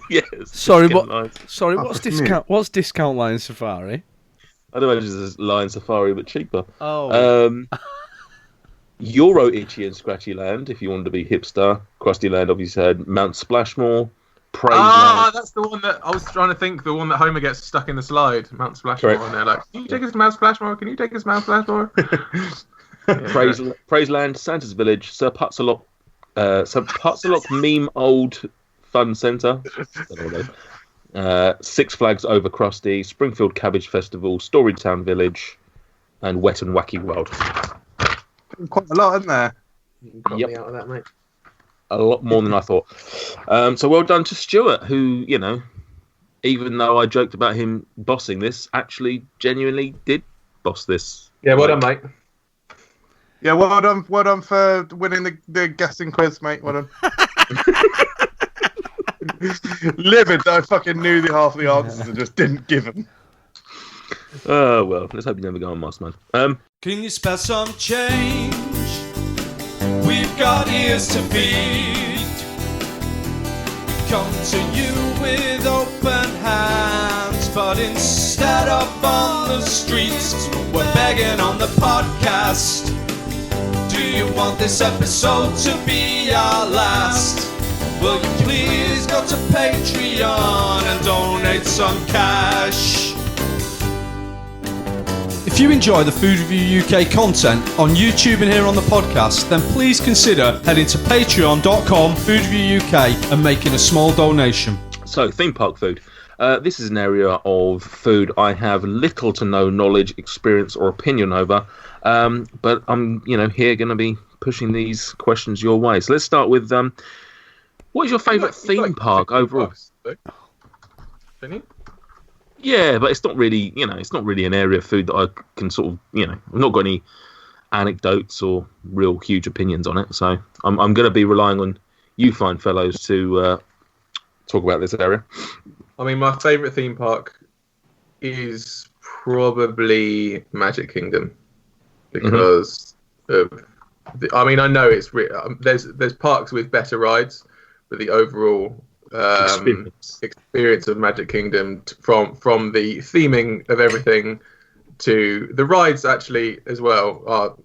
Yes. Sorry, what's discount? What's Discount Lion Safari? I don't know, it's just Lion Safari but cheaper. Oh. Euro Itchy and Scratchy Land, if you wanted to be hipster. Krusty Land obviously had Mount Splashmore. That's the one that I was trying to think. The one that Homer gets stuck in the slide, Mount Splashmore, and they're like, "Can you take us to Mount Splashmore? Can you take us to Mount Splashmore?" Praiseland, Santa's Village, Sir Putzelock Meme Old Fun Centre, Six Flags Over Krusty, Springfield Cabbage Festival, Storytown Village, and Wet and Wacky World. Quite a lot, isn't there? You got me out of that, mate. A lot more than I thought. So well done to Stuart, who, even though I joked about him bossing this, actually genuinely did boss this. Yeah, well done, mate. Yeah, well done for winning the guessing quiz, mate. Well done. Livid that I fucking knew half the answers and just didn't give them. Oh, well, let's hope you never go on Moss, man. Can you spare some change? We've got ears to feed. Come to you with open hands, but but instead of on the streets, we're begging on the podcast. Do you want this episode to be our last? Will you please go to Patreon and donate some cash? If you enjoy the Food Review UK content on YouTube and here on the podcast, then please consider heading to patreon.com/foodreviewuk and making a small donation. So, theme park food. This is an area of food I have little to no knowledge, experience, or opinion over. But I'm, here going to be pushing these questions your way. So let's start with what is your favourite theme park overall? Yeah, but it's not really, it's not really an area of food that I can sort of, I've not got any anecdotes or real huge opinions on it. So I'm going to be relying on you fine fellows to talk about this area. I mean, my favourite theme park is probably Magic Kingdom because I know it's there's parks with better rides, but the overall experience of Magic Kingdom from the theming of everything to the rides actually as well are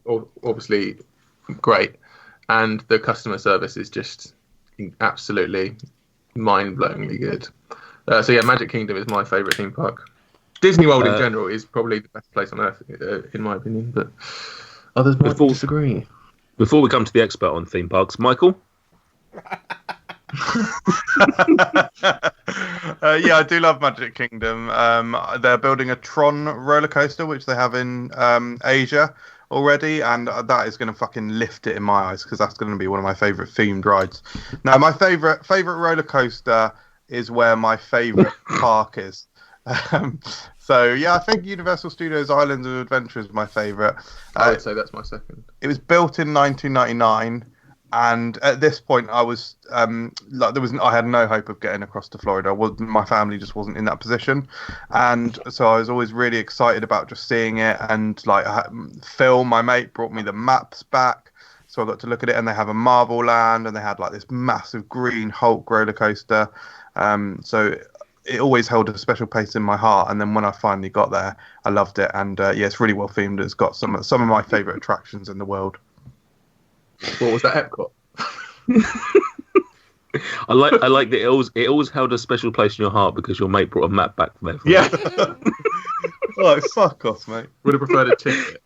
obviously great, and the customer service is just absolutely mind-blowingly good. So yeah, Magic Kingdom is my favourite theme park. Disney World in general is probably the best place on earth in my opinion, but others might disagree. Before we come to the expert on theme parks, Michael? Yeah, I do love Magic Kingdom. They're building a Tron roller coaster, which they have in Asia already, and that is going to fucking lift it in my eyes because that's going to be one of my favourite themed rides. Now, my favourite roller coaster is where my favourite park is. So yeah, I think Universal Studios Islands of Adventure is my favourite. I would say that's my second. It was built in 1999. And at this point, I was I had no hope of getting across to Florida. My family just wasn't in that position, and so I was always really excited about just seeing it. And Phil, my mate, brought me the maps back, so I got to look at it. And they have a Marvel Land, and they had like this massive green Hulk roller coaster. So it always held a special place in my heart. And then when I finally got there, I loved it. And yeah, it's really well themed. It's got some of my favourite attractions in the world. What was that, Epcot? I like that it always held a special place in your heart because your mate brought a map back from there. Yeah. Oh, fuck off, mate. Would have preferred a ticket.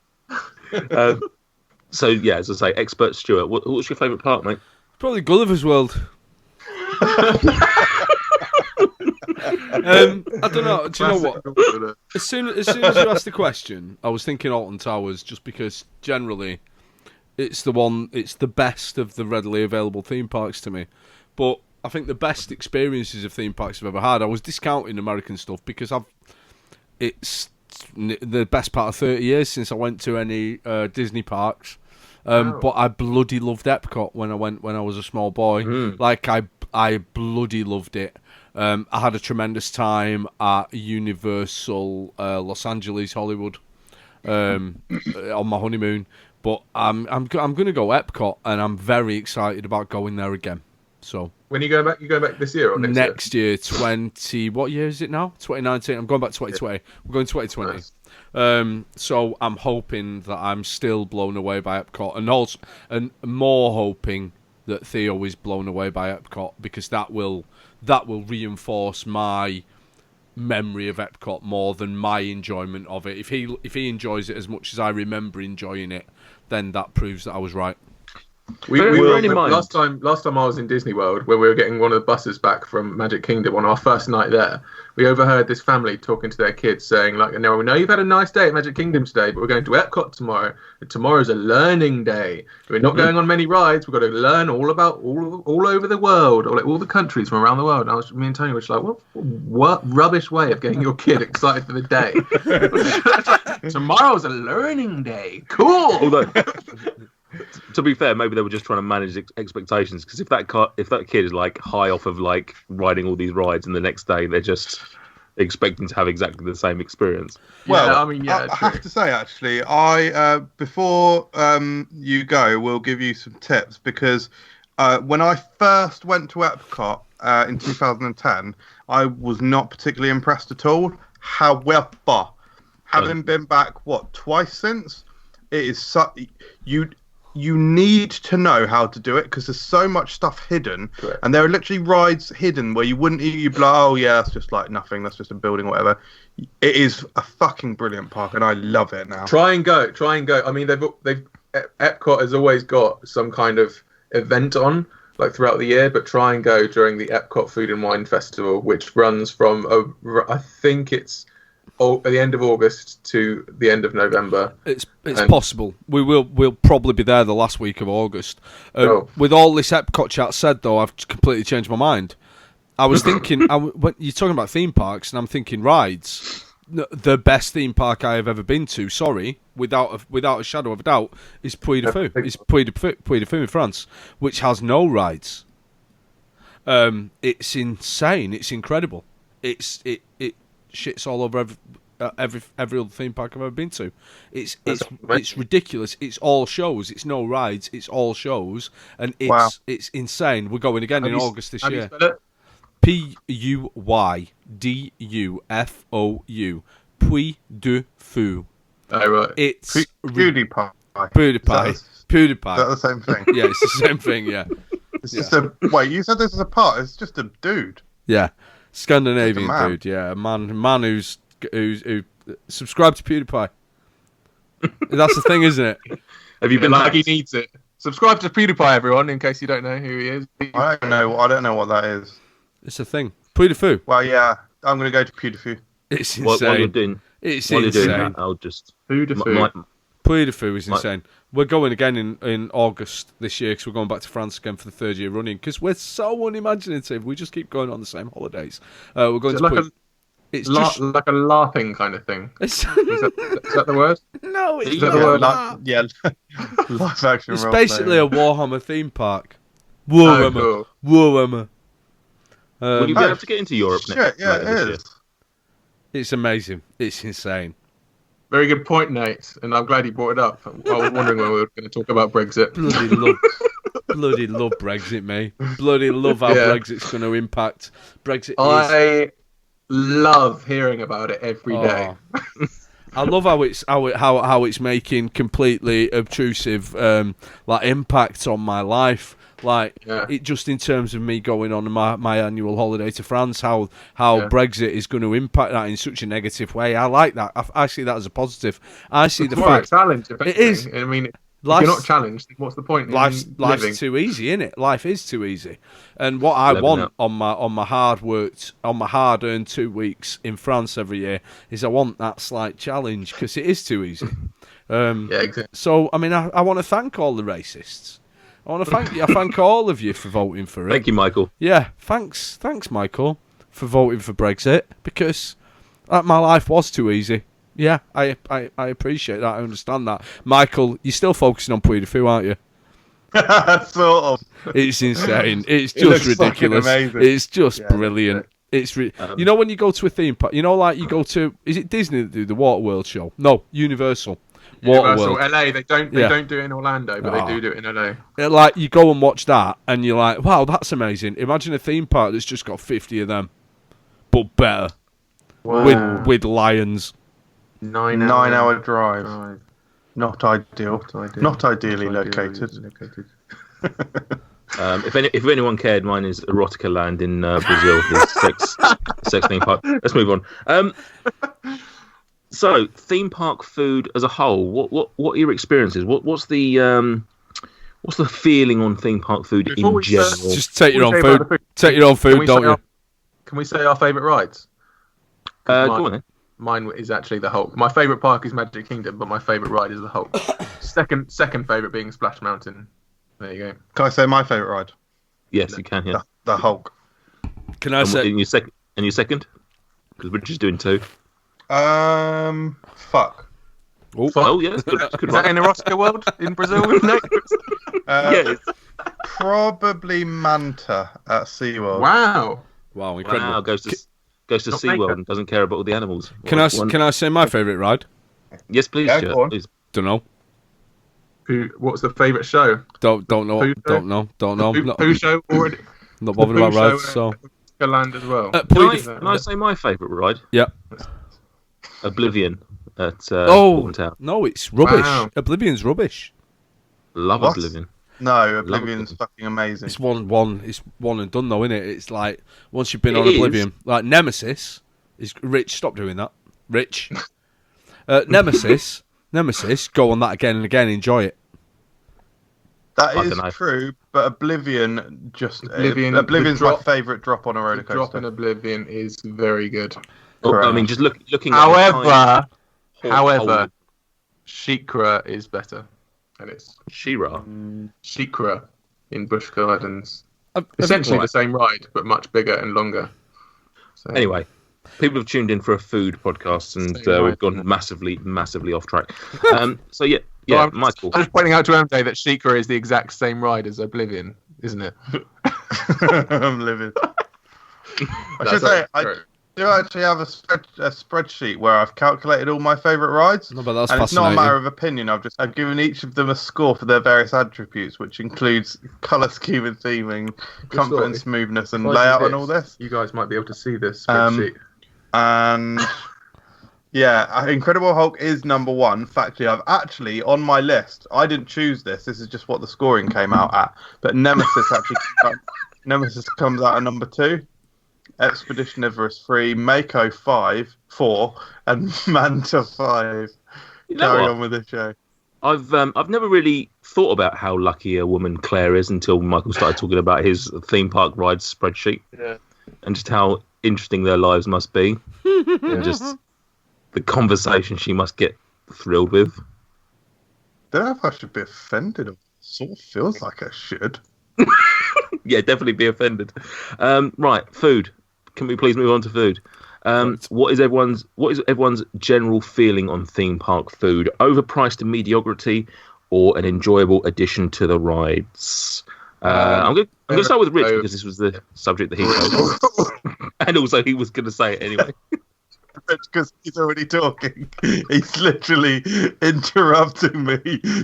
So yeah, as I say, expert Stuart, what's your favourite park, mate? Probably Gulliver's World. I don't know. Do you know what? As soon as you asked the question, I was thinking Alton Towers, just because generally it's the best of the readily available theme parks to me. But I think the best experiences of theme parks I've ever had, I was discounting American stuff because it's the best part of 30 years since I went to any Disney parks. But I bloody loved Epcot when I was a small boy. Like I bloody loved it. I had a tremendous time at Universal Los Angeles, Hollywood, on my honeymoon. But I'm going to go Epcot, and I'm very excited about going there again. So when you go back? You go back this year or next year? What year is it now? 2019. I'm going back 2020. We're going 2020. Nice. So I'm hoping that I'm still blown away by Epcot, and more hoping that Theo is blown away by Epcot, because that will reinforce my memory of Epcot more than my enjoyment of it. If he enjoys it as much as I remember enjoying it, then that proves that I was right. Last time I was in Disney World, when we were getting one of the buses back from Magic Kingdom on our first night there, we overheard this family talking to their kids saying, like, "No, we know you've had a nice day at Magic Kingdom today, but we're going to Epcot tomorrow. And tomorrow's a learning day. We're not going on many rides. We've got to learn all about all over the world, or like all the countries from around the world." And me and Tony were just like, "What rubbish way of getting your kid excited for the day? Tomorrow's a learning day. Cool." Although, to be fair, maybe they were just trying to manage expectations, because if that kid is like high off of like riding all these rides, and the next day they're just expecting to have exactly the same experience. Well, yeah, I have to say, actually, before you go, we'll give you some tips, because when I first went to Epcot in 2010, I was not particularly impressed at all. However, having been back twice since, it is you need to know how to do it because there's so much stuff hidden. Correct. And there are literally rides hidden where you'd be like, oh yeah, that's just like nothing, that's just a building or whatever. It is a fucking brilliant park and I love it now. Try and go. I mean, Epcot has always got some kind of event on like throughout the year, but try and go during the Epcot Food and Wine Festival, which runs from I think it's at the end of August to the end of November. It's possible. We'll probably be there the last week of August. With all this Epcot chat said, though, I've completely changed my mind. I was thinking, when you're talking about theme parks, and I'm thinking rides. The best theme park I have ever been to, without a shadow of a doubt, is Puy de Fou. It's Puy de Fou in France, which has no rides. It's insane. It's incredible. It shits all over every other theme park I've ever been to. It's ridiculous. It's all shows. It's no rides. It's all shows, and it's insane. We're going again in August this year. PUYDUFOU. Puy de Fou. Oh, right. It's PewDiePie. PewDiePie. Is that the same thing? Yeah, it's the same thing. Yeah. It's just wait. You said this is a part. It's just a dude. Yeah, Scandinavian dude. Yeah, a man who subscribed to PewDiePie. That's the thing, isn't it? Have you been like he needs it? Subscribe to PewDiePie, everyone, in case you don't know who he is. I don't know what that is. It's a thing. Puy de Fou. Well, yeah, I'm going to go to Puy de Fou. It's insane. While you're doing that, I'll just... Puy de Fou. Puy de Fou is insane. We're going again in August this year because we're going back to France again for the third year running because we're so unimaginative. We just keep going on the same holidays. We're going to It's just like a laughing kind of thing. Is that the word? No, it's not. Live action. It's basically a Warhammer theme park. Warhammer. Warhammer. Will you be able to get into Europe now? Yeah, it is. It's amazing. It's insane. Very good point, Nate, and I'm glad you brought it up. I was wondering when we were going to talk about Brexit. Bloody love Brexit, mate. Bloody love how Brexit's going to impact. I love hearing about it every day. I love how it's making completely obtrusive impact on my life. It just in terms of me going on my annual holiday to France, how Brexit is going to impact that in such a negative way. I like that. I see that as a positive. I see the fact a challenge. It is. I mean, if you're not challenged, what's the point? Life's too easy, isn't it? Life is too easy. And what I want on my hard-earned 2 weeks in France every year is I want that slight challenge because it is too easy. Exactly. So I mean, I want to thank all the racists. I want to thank all of you for voting for it. Thank you, Michael. Yeah, thanks, Michael, for voting for Brexit because my life was too easy. Yeah, I appreciate that. I understand that. Michael, you're still focusing on Puy de Fou, aren't you? Sort of. It's insane. It's just ridiculous. It's just brilliant. It's you know when you go to a theme park, you go to, is it Disney that do the Waterworld show? No, Universal. Universal LA. They don't do it in Orlando, but they do it in LA. Like you go and watch that, and you're like, wow, that's amazing. Imagine a theme park that's just got 50 of them, but better. Wow. With lions. 9-hour drive. Not ideal. Not ideally located. If anyone cared, mine is Erotica Land in Brazil. Sex theme park. Let's move on. So, theme park food as a whole. What are your experiences? What's the feeling on theme park food in general? Just take your own food. Take your own food, don't you? Can we say our favourite rides? Go on then. Mine is actually the Hulk. My favourite park is Magic Kingdom, but my favourite ride is the Hulk. Second favourite being Splash Mountain. There you go. Can I say my favourite ride? Yes, you can. Yeah. The Hulk. Can I say? In your second? Because we're just doing two. FRUK. Oh yeah, that's good. Is that in Erotica World in Brazil? Yes. Probably Manta at SeaWorld. Wow, incredible. Wow, goes to SeaWorld and doesn't care about all the animals. Can I say my favourite ride? Yes, please. Yeah, go on. Please. Don't know. What's the favourite show? Don't know. Don't know. Pooh show already. Not bothered about rides. So Legoland as well. Can I say my favourite ride? Yeah. Oblivion at Oh Alton Town. no, it's rubbish. Wow. Oblivion's rubbish. Love What? Oblivion. No, Oblivion's fucking amazing. It's one and done though, isn't it? It's like once you've been It on is. Oblivion, like Nemesis is Rich. Stop doing that, Rich. Nemesis, go on that again and again. Enjoy it. That I is dunno. true, but Oblivion the Oblivion's my drop- favourite drop on a roller The drop in coaster. Oblivion is very good. Oh, I Correct. mean, just looking at the However, Shikra is better. And it's She-Ra. Shikra in Busch Gardens. Have Essentially Right. the same ride, but much bigger and longer. So, Anyway, people have tuned in for a food podcast, and Same we've ride. gone massively off track. So yeah, Well, Michael. I'm just pointing out to MJ that Shikra is the exact same ride as Oblivion, isn't it? I'm livid. I should say, I do actually have a spreadsheet where I've calculated all my favourite rides. No, but that's And it's not a fascinating. matter of opinion. I've given each of them a score for their various attributes, which includes colour scheme and theming, comfort and smoothness, and layout and all this. You guys might be able to see this Um, spreadsheet. And yeah, Incredible Hulk is number one. Factually, I've actually on my list. I didn't choose this. This is just what the scoring came out at. But Nemesis Nemesis comes out at number 2. Expedition Everest 3, Mako 4, and Manta 5. You know Carry what? on with the show. I've never really thought about how lucky a woman Claire is until Michael started talking about his theme park rides spreadsheet, and just how interesting their lives must be, and just the conversation she must get thrilled with. Don't know if I should be offended. It sort of feels like I should. Yeah, definitely be offended. Right, food. Can we please move on to food? What is everyone's general feeling on theme park food? Overpriced to mediocrity, or an enjoyable addition to the rides? I'm going to start with Rich because this was the subject that he chose, and also he was going to say it anyway. Because he's already talking. He's literally interrupting me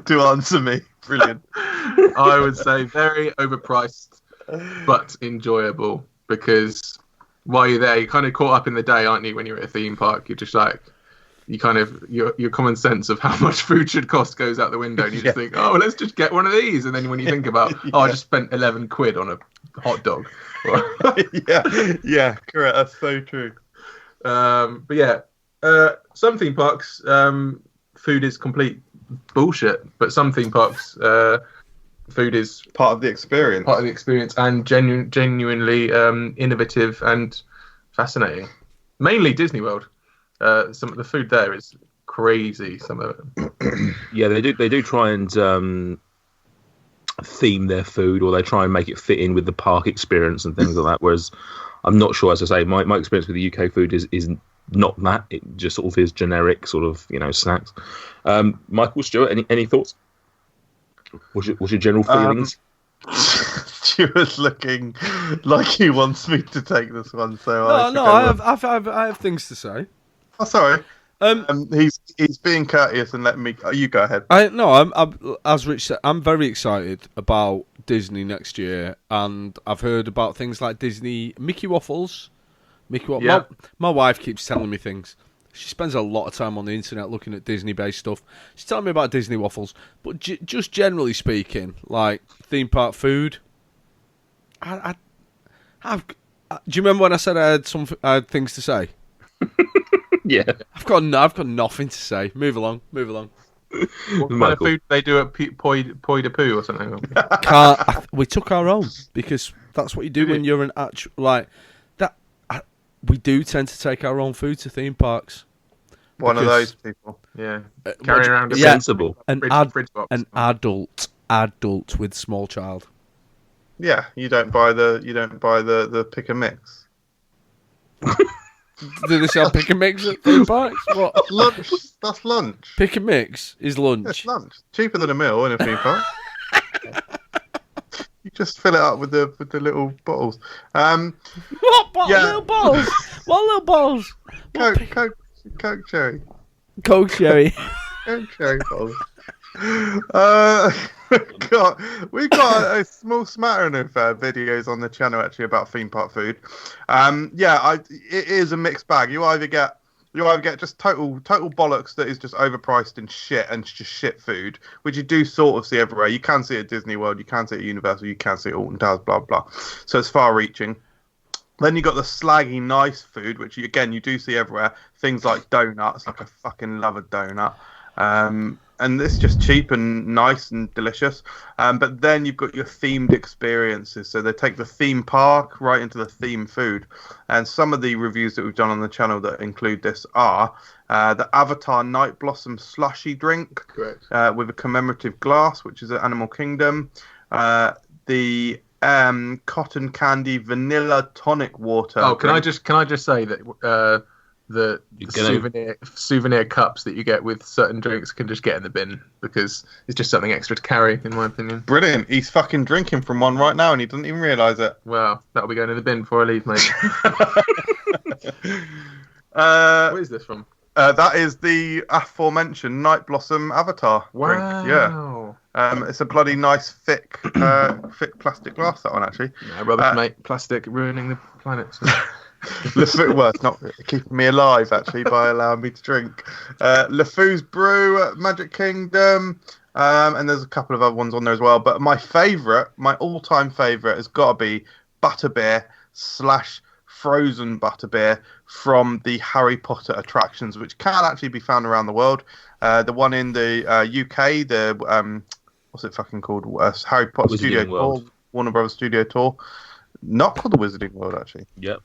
to answer me. Brilliant. I would say very overpriced, but enjoyable, because while you're there, you're kind of caught up in the day, aren't you? When you're at a theme park, you're just like, your common sense of how much food should cost goes out the window, and you just think, oh, let's just get one of these. And then when you think about, oh, I just spent 11 quid on a hot dog. yeah, correct. That's so true. But yeah, some theme parks, food is complete bullshit, but some theme parks, food is Part of the experience. part of the experience and genuinely innovative and fascinating. Mainly Disney World. Some of the food there is crazy. Some of it. Yeah, they do try and theme their food, or they try and make it fit in with the park experience and things like that. Whereas I'm not sure, as I say, my experience with the UK food is not that. It just sort of is generic sort of, snacks. Michael, Stuart, any thoughts? What's your general feelings? Stuart's looking like he wants me to take this one, so I have things to say. Oh, sorry. He's being courteous and letting me. Oh, you go ahead. I'm as Rich said, I'm very excited about Disney next year, and I've heard about things like Disney Mickey waffles. Yeah. My wife keeps telling me things. She spends a lot of time on the internet looking at Disney-based stuff. She's telling me about Disney waffles, but just generally speaking, like theme park food. Do you remember when I said I had things to say? Yeah. I've got nothing to say. Move along. What kind of food do they do at Poi de Poo or something? We took our own, because that's what you do when you're an actual that. We do tend to take our own food to theme parks. One of those people. Yeah, carrying around a sensible. An fridge box. adult with small child. Yeah, you don't buy the pick and mix. Do they sell pick and mix at theme parks? What? Lunch. That's lunch. Pick and mix is lunch. It's lunch. Cheaper than a meal in a theme park. You just fill it up with the little bottles. What bottle? Yeah. Little bottles? What little bottles? Coke cherry. Coke cherry. Coke cherry bottles. We got a small smattering of videos on the channel actually about theme park food. It is a mixed bag. You either get You either get just total bollocks that is just overpriced and shit just shit food, which you do sort of see everywhere. You can see it at Disney World, you can see it at Universal, you can see it at Alton Towers, blah blah. So it's far-reaching. Then you got the slaggy nice food, which you do see everywhere. Things like donuts, like I fucking love a donut. And it's just cheap and nice and delicious. But then you've got your themed experiences. So they take the theme park right into the theme food. And some of the reviews that we've done on the channel that include this are the Avatar Night Blossom slushy drink. Correct. With a commemorative glass, which is at Animal Kingdom. The cotton candy vanilla tonic water. Oh, can I just say that the souvenir cups that you get with certain drinks can just get in the bin because it's just something extra to carry, in my opinion. Brilliant. He's fucking drinking from one right now and he doesn't even realise it. Well, that'll be going in the bin before I leave, mate. What is this from? That is the aforementioned Night Blossom Avatar drink. Yeah. It's a bloody nice thick plastic glass, that one, actually. No, rubbish, mate. Plastic ruining the planet. So. Well, it's not keeping me alive, actually, by allowing me to drink. LeFou's Brew at Magic Kingdom, and there's a couple of other ones on there as well. But my all-time favourite has got to be butterbeer / frozen butterbeer from the Harry Potter attractions, which can actually be found around the world. The one in the UK, the what's it fucking called? Harry Potter Studio Tour, Warner Brothers Studio Tour. Not called the Wizarding World, actually. Yep.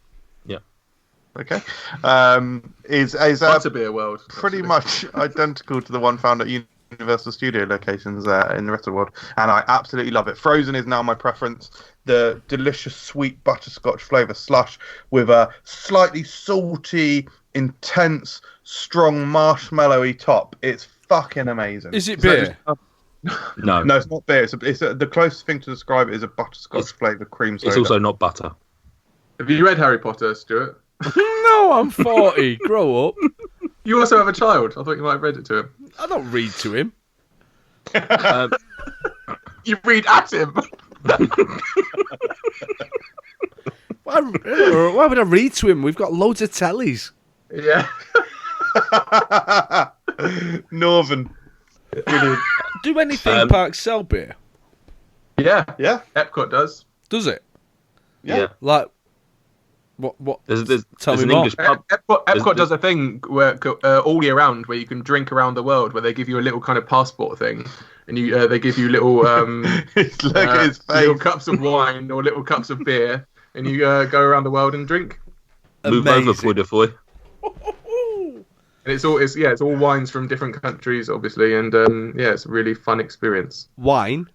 Okay. Is Butterbeer World. Pretty much identical to the one found at Universal Studio locations in the rest of the world. And I absolutely love it. Frozen is now my preference. The delicious sweet butterscotch flavour slush with a slightly salty, intense, strong marshmallowy top. It's fucking amazing. Is it beer? No, it's not beer. It's the closest thing to describe it is a butterscotch flavoured cream soda. It's also not butter. Have you read Harry Potter, Stuart? No, I'm 40. Grow up. You also have a child. I thought you might have read it to him. I don't read to him. You read at him. Why would I read to him? We've got loads of tellies. Yeah. Northern. Do any theme parks sell beer? Yeah. Epcot does. Does it? Yeah. Like, what? There's an English pub. Epcot does a thing where all year round where you can drink around the world, where they give you a little kind of passport thing, and they give you little little cups of wine or little cups of beer, and you go around the world and drink. Move over, Foy. And it's all wines from different countries, obviously, and it's a really fun experience. Wine.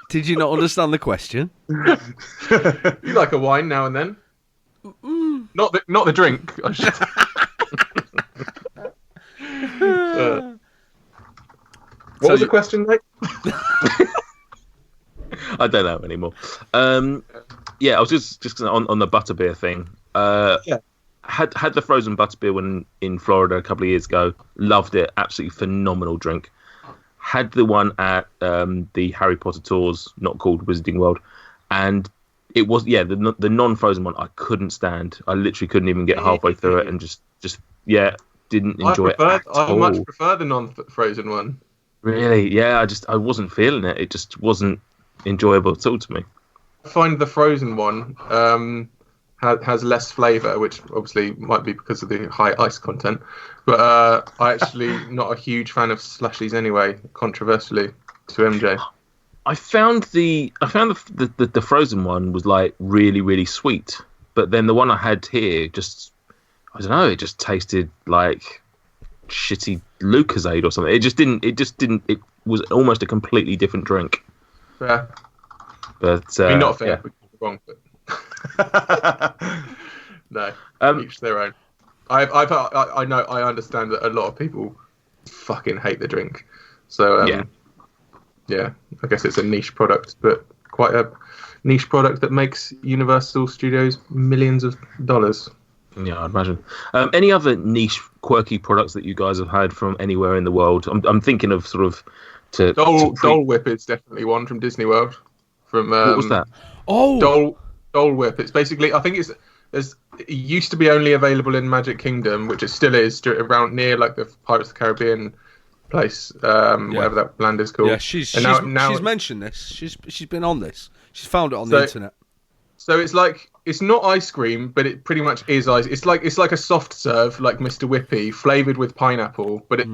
Did you not understand the question? You like a wine now and then. Not the drink. What was the question, mate? I don't know anymore. I was just on the butterbeer thing. Had the frozen butterbeer when in Florida a couple of years ago. Loved it. Absolutely phenomenal drink. Had the one at the Harry Potter tours, not called Wizarding World, and it was the non-frozen one I couldn't stand. I literally couldn't even get halfway through it, and just didn't enjoy it at all. I much prefer the non-frozen one. Really? Yeah, I wasn't feeling it. It just wasn't enjoyable at all to me. I find the frozen one has less flavour, which obviously might be because of the high ice content. But I actually not a huge fan of slushies anyway, controversially to MJ. I found the frozen one was like really, really sweet. But then the one I had here it just tasted like shitty Lucozade or something. It was almost a completely different drink. Fair. But not fair, wrong, but no, each their own. I understand that a lot of people fucking hate the drink, so I guess it's a niche product, but quite a niche product that makes Universal Studios millions of dollars. Yeah, I'd imagine. Any other niche, quirky products that you guys have had from anywhere in the world? I'm thinking of sort of Dole Whip is definitely one from Disney World. From what was that? Oh, Dole Whip. It's basically, I think it used to be only available in Magic Kingdom, which it still is, around near like the Pirates of the Caribbean place, whatever that land is called. Yeah, she's mentioned this. She's been on this. She's found it on the internet. So it's like, it's not ice cream, but it pretty much is ice. It's like a soft serve, like Mr. Whippy, flavored with pineapple, but it.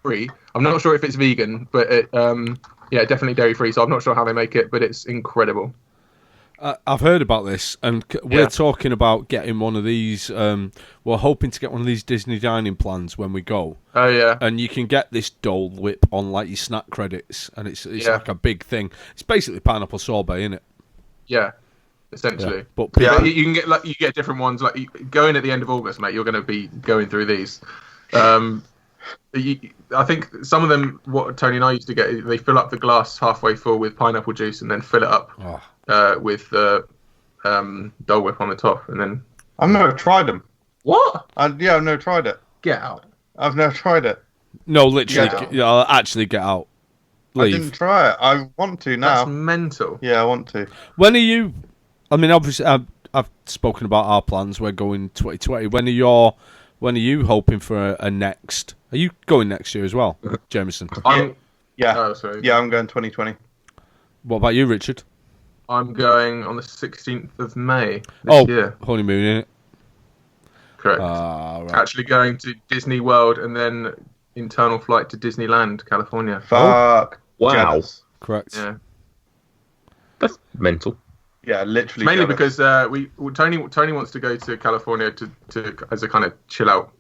Free. I'm not sure if it's vegan, but it, definitely dairy free. So I'm not sure how they make it, but it's incredible. I've heard about this, and we're talking about getting one of these. We're hoping to get one of these Disney dining plans when we go. Oh yeah, and you can get this Dole Whip on like your snack credits, and it's like a big thing. It's basically pineapple sorbet, isn't it? Yeah, essentially. Yeah. But you can get you get different ones. Like going at the end of August, mate. You're going to be going through these. I think some of them, what Tony and I used to get, they fill up the glass halfway full with pineapple juice and then fill it up with Dole Whip on the top, and then. I've never tried them. What? I've never tried it. Get out. I've never tried it. No, literally, actually get out. Leave. I didn't try it. I want to now. That's mental. Yeah, I want to. When are you? I mean, obviously, I've spoken about our plans. We're going 2020. When are you hoping for a next? Are you going next year as well, Jameson? Yeah. Oh, sorry. Yeah, I'm going 2020. What about you, Richard? I'm going on the 16th of May this year. Honeymoon, innit? Correct. Right. Actually going to Disney World and then internal flight to Disneyland, California. Fuck. Wow. Jealous. Correct. Yeah. That's mental. Yeah, literally. Mainly jealous. because Tony wants to go to California to as a kind of chill out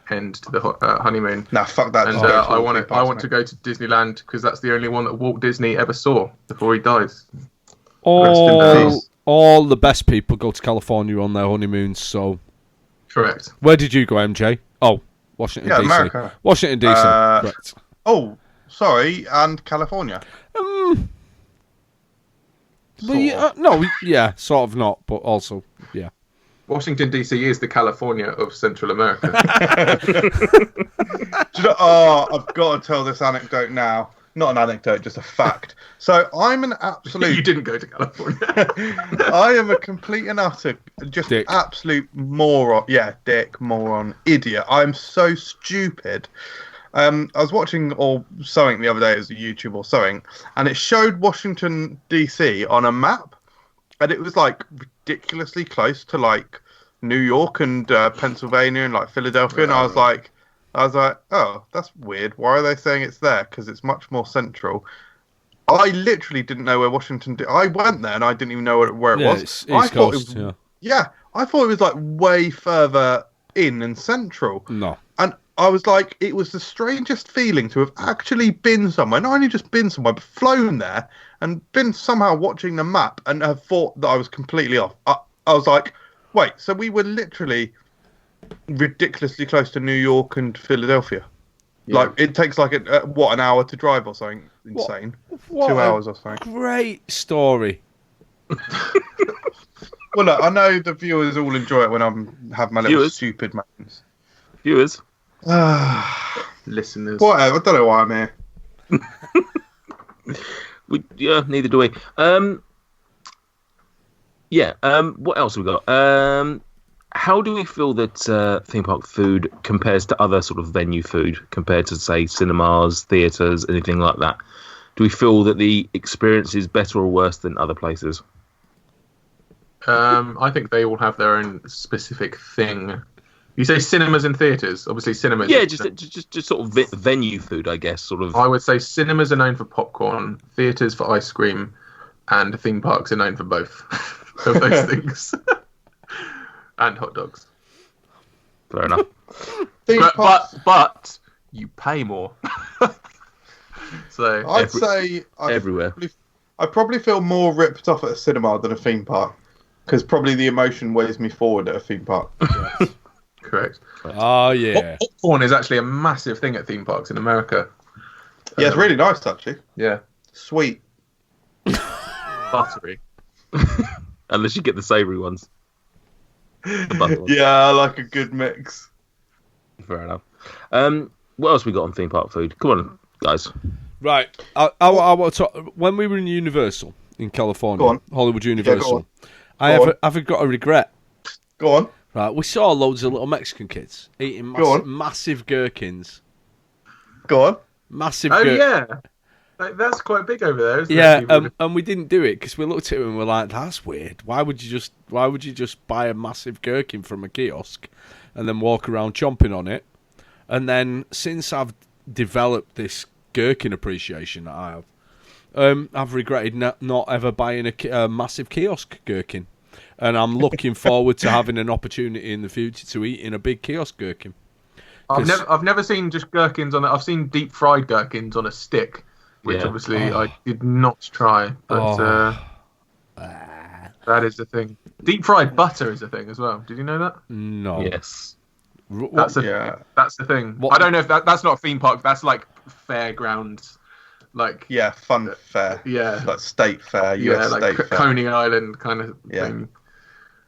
end to the honeymoon. Nah, fuck that. And I want to go to Disneyland because that's the only one that Walt Disney ever saw before he dies. All the best people go to California on their honeymoons. So, correct. Where did you go, MJ? Oh, Washington DC. America. Washington DC. Correct. Oh, sorry, and California. Sort of not, but also, yeah. Washington DC is the California of Central America. I've got to tell this anecdote now. Not an anecdote, just a fact. So I'm an absolute. You didn't go to California. I am a complete and utter, just dick. Absolute moron. Yeah, dick, moron, idiot. I'm so stupid. I was watching something the other day, it was a YouTube or something, and it showed Washington DC on a map, and it was like ridiculously close to like New York and Pennsylvania and like Philadelphia, and I was like, oh, that's weird. Why are they saying it's there? Because it's much more central. I literally didn't know where Washington. I went there and I didn't even know where it was. It's East Coast, I thought it was like way further in and central. No. And I was like, it was the strangest feeling to have actually been somewhere, not only just been somewhere, but flown there and been somehow watching the map and have thought that I was completely off. I was like, wait, so we were literally ridiculously close to New York and Philadelphia. Yeah. Like, it takes like an hour to drive or something insane. What 2 hours or something. Great story. Well, look, I know the viewers all enjoy it when I have my little stupid moments. Viewers. Listeners. Whatever, I don't know why I'm here. Neither do we. What else have we got? How do we feel that theme park food compares to other sort of venue food, compared to, say, cinemas, theatres, anything like that? Do we feel that the experience is better or worse than other places? I think they all have their own specific thing. You say cinemas and theatres. Obviously, cinemas. Yeah, just sort of venue food, I guess. Sort of. I would say cinemas are known for popcorn, theatres for ice cream, and theme parks are known for both of those things. And hot dogs. Fair enough. But you pay more. So I'd say everywhere. I probably feel more ripped off at a cinema than a theme park, because probably the emotion weighs me forward at a theme park. Yes. Correct. Oh yeah. Popcorn is actually a massive thing at theme parks in America. Yeah, it's really nice actually. Yeah. Sweet. Buttery. Unless you get the savoury ones. Yeah, I like a good mix. Fair enough. What else we got on theme park food? Come on, guys. Right. I want to talk, when we were in Universal, in California, Go on. Hollywood go Universal. on. I've got a regret. Go on. Right, we saw loads of little Mexican kids eating massive gherkins. Go on. Massive. Yeah. That's quite big over there, isn't it? Yeah, and we didn't do it because we looked at it and we're like, "That's weird. Why would you just buy a massive gherkin from a kiosk and then walk around chomping on it?" And then since I've developed this gherkin appreciation that I have, I've regretted not ever buying a massive kiosk gherkin, and I'm looking forward to having an opportunity in the future to eat in a big kiosk gherkin. I've never seen just gherkins on it. I've seen deep fried gherkins on a stick. Which obviously I did not try, but that is the thing. Deep fried butter is a thing as well. Did you know that? No. Yes. That's the thing. I don't know if that's not a theme park. That's like fairgrounds, like fun fair. Yeah, like state fair. US like state fair. Coney Island kind of thing.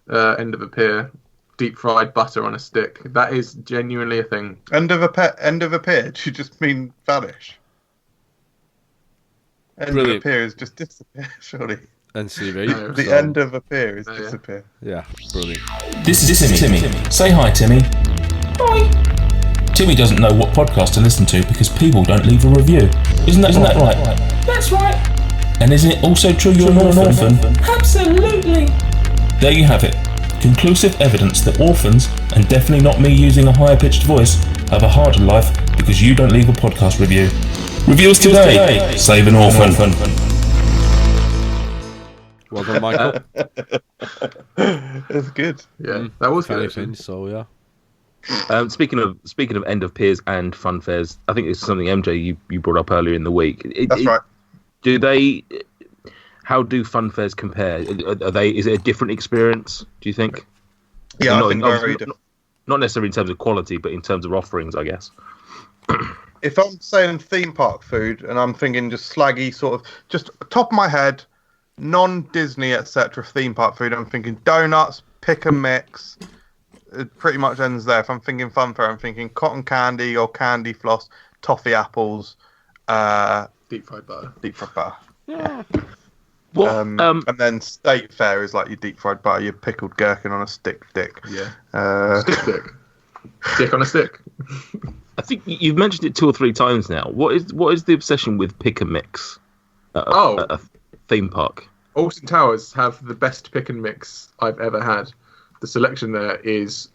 End of a pier, deep fried butter on a stick. That is genuinely a thing. End of a pier. Do you just mean vanish? End of a pier is just disappear, surely. NCV. The end of a pier is disappear. Yeah, brilliant. This is Timmy. Say hi, Timmy. Hi. Timmy doesn't know what podcast to listen to because people don't leave a review. Isn't that right? That's right. And isn't it also true you're not an orphan? Absolutely. There you have it. Conclusive evidence that orphans, and definitely not me using a higher pitched voice, have a harder life because you don't leave a podcast review. Reviews today. Save an orphan. Well done, Michael. That's good. Yeah, that was good. Anything, so yeah. Speaking of end of piers and fun fairs, I think it's something MJ you brought up earlier in the week. That's right. How do fun fairs compare? Is it a different experience? Do you think? Yeah, I think very different. Not necessarily in terms of quality, but in terms of offerings, I guess. If I'm saying theme park food and I'm thinking just slaggy sort of, just top of my head, non-Disney, etc. theme park food, I'm thinking donuts, pick and mix. It pretty much ends there. If I'm thinking fun fair, I'm thinking cotton candy or candy floss, toffee apples, deep fried butter. Yeah. And then state fair is like your deep fried butter, your pickled gherkin on a stick. Yeah. Stick on a stick. I think you've mentioned it 2 or 3 times now. What is the obsession with pick and mix? At a theme park. Alton Towers have the best pick and mix I've ever had. The selection there is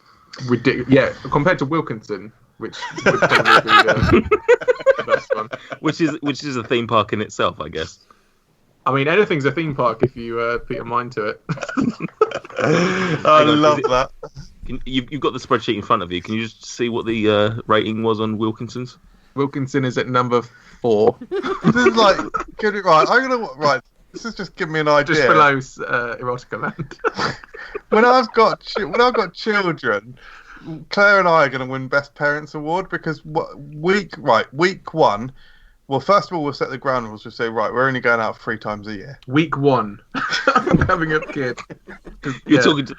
ridiculous. Yeah, compared to Wilkinson, which would probably be the best one. Which is a theme park in itself, I guess. I mean, anything's a theme park if you put your mind to it. I love that. You've got the spreadsheet in front of you. Can you just see what the rating was on Wilkinson's? Wilkinson is at number 4. This is like, get it right. This is just giving me an idea. Just below Erotica Land. when I've got children, Claire and I are going to win Best Parents Award because week 1. Well, first of all, we'll set the ground rules. We'll say, right, we're only going out 3 times a year. Week 1. I'm having a kid. You're talking to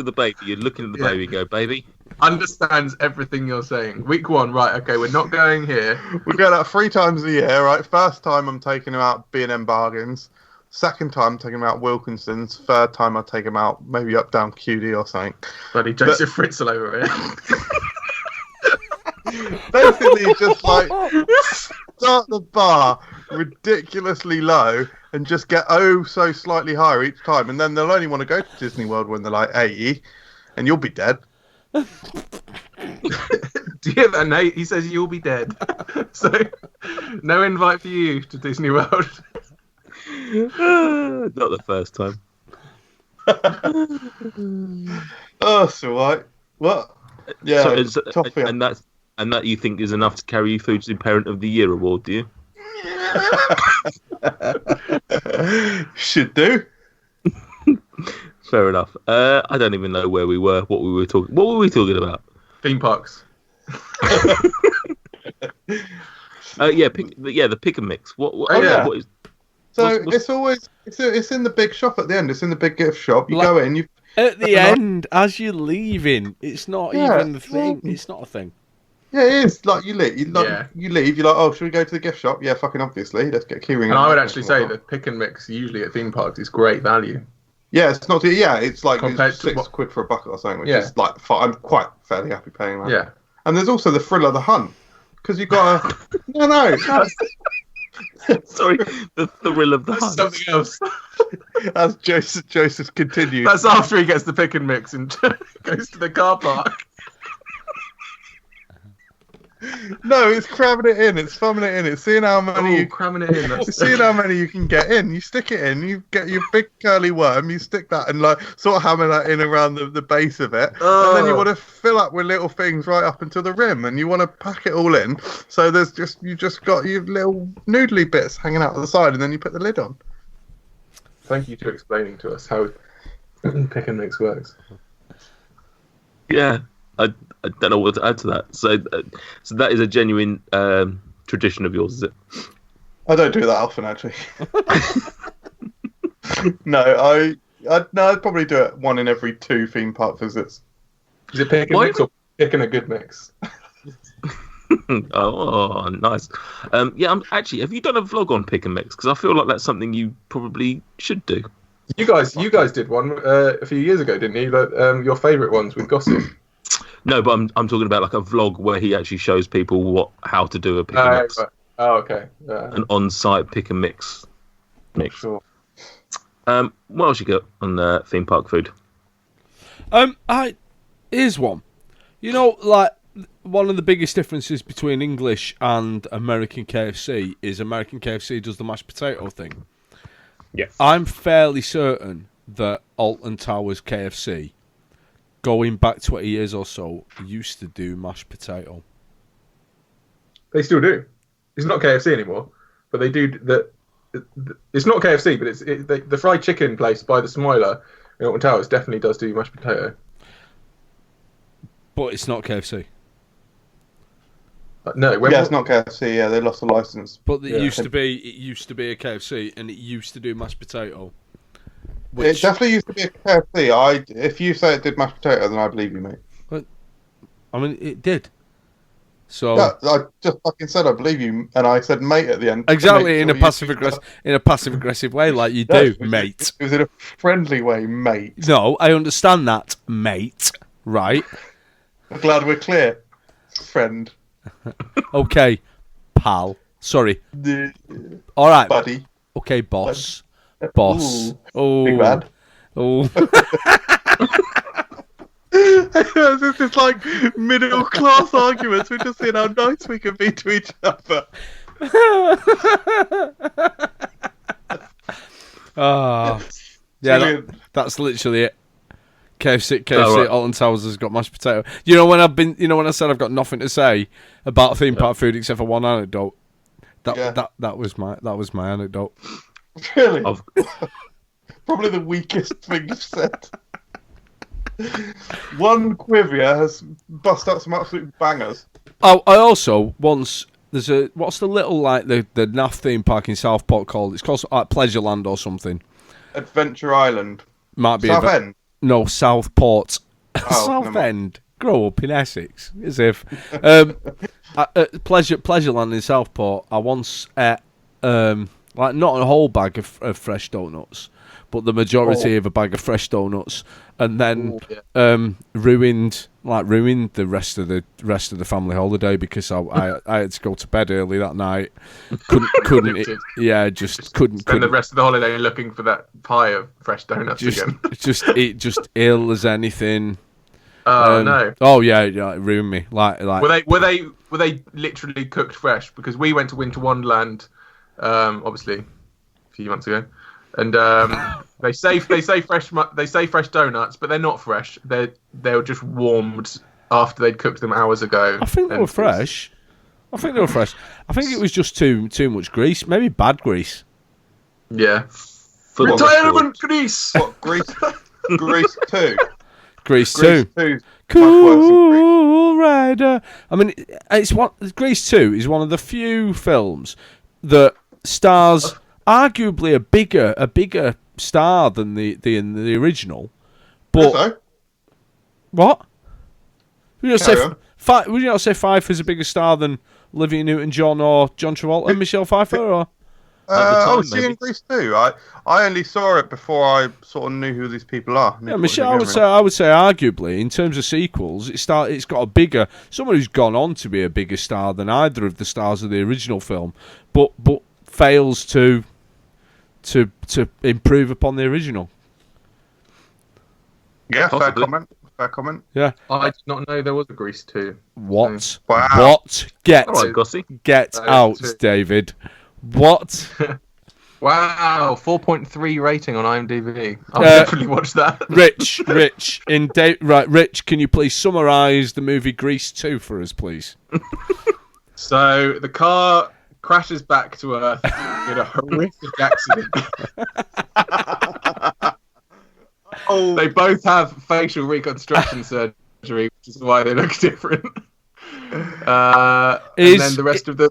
the baby. You're looking at the baby and go, baby. Understands everything you're saying. Week 1, right, okay, we're not going here. We're going out 3 times a year, right? First time I'm taking him out B&M Bargains. Second time I'm taking him out Wilkinson's. Third time I take him out maybe up down QD or something. Bloody Joseph Fritzl over here. Basically, just like start the bar ridiculously low and just get so slightly higher each time, and then they'll only want to go to Disney World when they're like 80, and you'll be dead. Do you hear that, Nate? He says you'll be dead. So, no invite for you to Disney World. Not the first time. Oh, so right. What? Yeah, and that you think is enough to carry you through to the Parent of the Year award, do you? Should do. Fair enough. I don't even know where we were, what were we talking about? Theme parks. The pick and mix. What is? It's in the big shop at the end. It's in the big gift shop. You go in. At the end, as you're leaving, it's not even the thing. It's not a thing. Yeah, it is. Like you leave, Yeah. you leave. You're like, oh, should we go to the gift shop? Yeah, fucking obviously. Let's get a keyring. And I would actually say that pick and mix usually at theme parks is great value. Yeah, it's not. Yeah, it's like Compared it's to £6 for a bucket or something, which Yeah. is like I'm quite fairly happy paying that. Yeah. And there's also the thrill of the hunt because you've got a no. Sorry, the thrill of the That's hunt. something else. As Joseph continued. That's after he gets the pick and mix and goes to the car park. No, it's cramming it in. It's thumbing it in. It's seeing how many. Cramming it in. It's seeing how many you can get in. You stick it in. You get your big curly worm. You stick that and like sort of hammer that in around the base of it, and then you want to fill up with little things right up until the rim, and you want to pack it all in. So you just got your little noodly bits hanging out the side, and then you put the lid on. Thank you for explaining to us how pick and mix works. Yeah, I don't know what to add to that. So that is a genuine tradition of yours, is it? I don't do that often, actually. No, I'd probably do it one in every 2 theme park visits. Is it pick and mix or picking a good mix? Oh, nice. Yeah, have you done a vlog on pick and mix? Because I feel like that's something you probably should do. You guys did one a few years ago, didn't you? Like, your favourite ones with gossip. No, but I'm talking about like a vlog where he actually shows people how to do a pick and mix. Right. Oh, okay. An on-site pick and mix. Sure. What else you got on theme park food? Here's one. You know, like one of the biggest differences between English and American KFC is American KFC does the mashed potato thing. Yes. I'm fairly certain that Alton Towers KFC, going back 20 years or so, used to do mashed potato. They still do. It's not KFC anymore, but they do. It's not KFC, but the fried chicken place by the Smiler in Alton Towers definitely does do mashed potato. But it's not KFC. No, it's not KFC. Yeah, they lost the license. But it used to be a KFC, and it used to do mashed potato. It definitely used to be a KFC. If you say it did mashed potato, then I believe you, mate. But, I mean, it did. So yeah, I just fucking said I believe you, and I said mate at the end. Exactly, in a passive aggressive way, like you do, mate. It was in a friendly way, mate. No, I understand that, mate. Right. I'm glad we're clear, friend. Okay, pal. Sorry. All right, buddy. Okay, boss. Boss. Ooh, oh, big bad. Oh. This is like middle class arguments. We're just seeing how nice we can be to each other. Yeah, that's literally it. KFC Alton Towers has got mashed potato. You know when I said I've got nothing to say about theme park food except for one anecdote. That was my anecdote. Really? Probably the weakest thing you've said. One Quivia has bust out some absolute bangers. Oh, I also once what's the little like the naff theme park in Southport called? It's called like Pleasureland or something. Adventure Island. Might be Southend. No, Southport. Oh, Southend. Grow up in Essex, as if. Pleasureland in Southport. I once ate like not a whole bag of fresh donuts, but the majority of a bag of fresh donuts, and then ruined the rest of the family holiday because I had to go to bed early that night. Couldn't Spend the rest of the holiday looking for that pie of fresh donuts again. just ill as anything. Oh no! Oh yeah, it ruined me. Like were they literally cooked fresh? Because we went to Winter Wonderland, obviously a few months ago, and they say fresh donuts, but they're not fresh. They were just warmed after they'd cooked them hours ago. I think they were fresh. I think it was just too much grease, maybe bad grease. Yeah. Retirement grease. What grease? Grease 2. Grease 2. Cool Rider. I mean, Grease 2 is one of the few films that stars arguably a bigger star than the original. But what? You just say Would you not say Pfeiffer's a bigger star than Olivia Newton-John or John Travolta and Michelle Pfeiffer? Or she in Grease too. I only saw it before I sort of knew who these people are. Yeah, Michelle. I would say, arguably, in terms of sequels, it's got a bigger. Someone who's gone on to be a bigger star than either of the stars of the original film, but fails to improve upon the original. Yeah, fair comment. Yeah. I did not know there was a Grease 2. What? Wow. What? Get Get out, David. What? Wow, 4.3 rating on IMDb. I'll definitely watch that. Rich, Rich, can you please summarise the movie Grease 2 for us, please? So, the car crashes back to Earth in a horrific accident. They both have facial reconstruction surgery, which is why they look different. And then the rest of the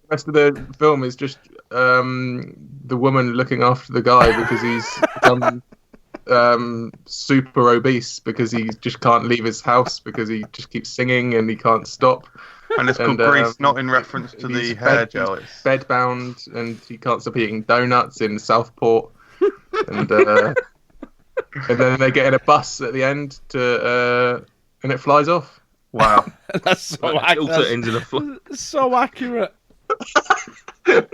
film is just the woman looking after the guy because he's become super obese because he just can't leave his house because he just keeps singing and he can't stop. And it's called Grease, not in reference to the hair gel. He's bedbound and he can't stop eating donuts in Southport. And then they get in a bus at the end and it flies off. Wow. That's so accurate. So accurate. The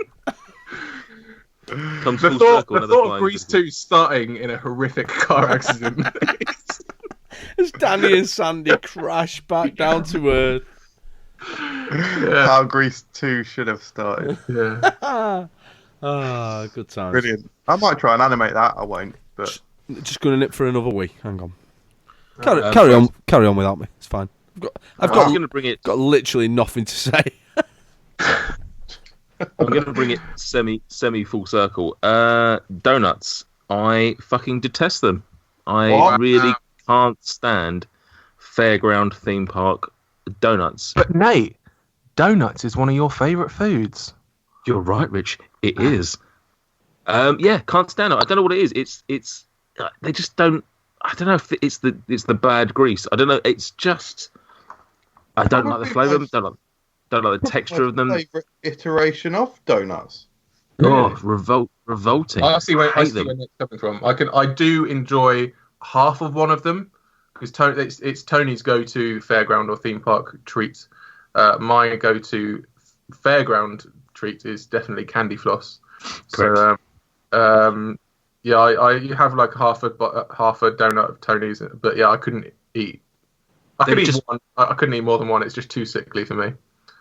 thought of Grease 2 starting in a horrific car accident. As Danny and Sandy crash back down to Earth. Yeah. How Grease 2 should have started. Yeah. Good times. Brilliant. I might try and animate that. I won't. But just going to nip for another week. Hang on. Carry on without me. It's fine. I've got literally nothing to say. I'm going to bring it semi full circle. Donuts. I fucking detest them. I really can't stand fairground theme park donuts. But Nate, donuts is one of your favourite foods. You're right, Rich. It is. Yeah, can't stand it. I don't know what it is. It's they just don't. I don't know if it's the bad grease. I don't know. It's just I don't like the flavour of them. Don't like the texture of them. Favourite iteration of donuts. Oh, revolting. I see where it's coming from. I do enjoy half of one of them because it's Tony's go-to fairground or theme park treat. My go-to fairground treat is definitely candy floss. Correct. So yeah, I have like half a donut of Tony's, but yeah, I couldn't eat. I couldn't eat more than one. It's just too sickly for me.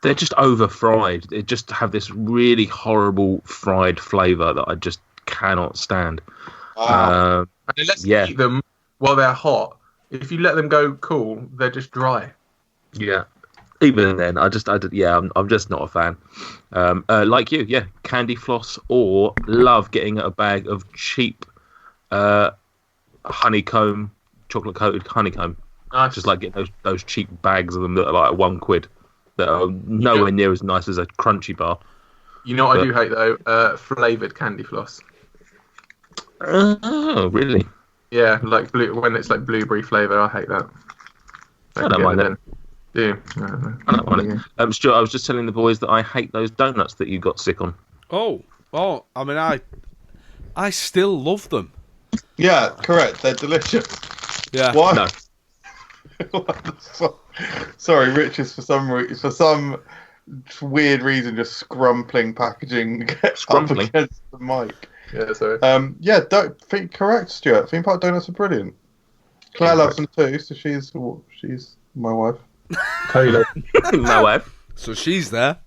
They're just over fried. They just have this really horrible fried flavour that I just cannot stand. And unless you eat them while they're hot, if you let them go cool, they're just dry. Yeah. Even then, I'm just not a fan. Like you, yeah, candy floss or love getting a bag of cheap honeycomb, chocolate coated honeycomb. Nice. Just like getting those cheap bags of them that are like £1 that are nowhere near as nice as a crunchy bar. You know what I do hate though? Flavoured candy floss. Oh, really? Yeah, like when it's like blueberry flavour, I hate that. I don't mind that. Yeah, I don't mind it. Stuart, I was just telling the boys that I hate those donuts that you got sick on. Oh! I mean, I still love them. Yeah, correct. They're delicious. Yeah. Why? No. Sorry, Rich is for some weird reason just scrumpling packaging up against the mic. Yeah, sorry. Don't think correct, Stuart. Theme park donuts are brilliant. Claire loves them too, so she's my wife. Taylor. My wife. So she's there.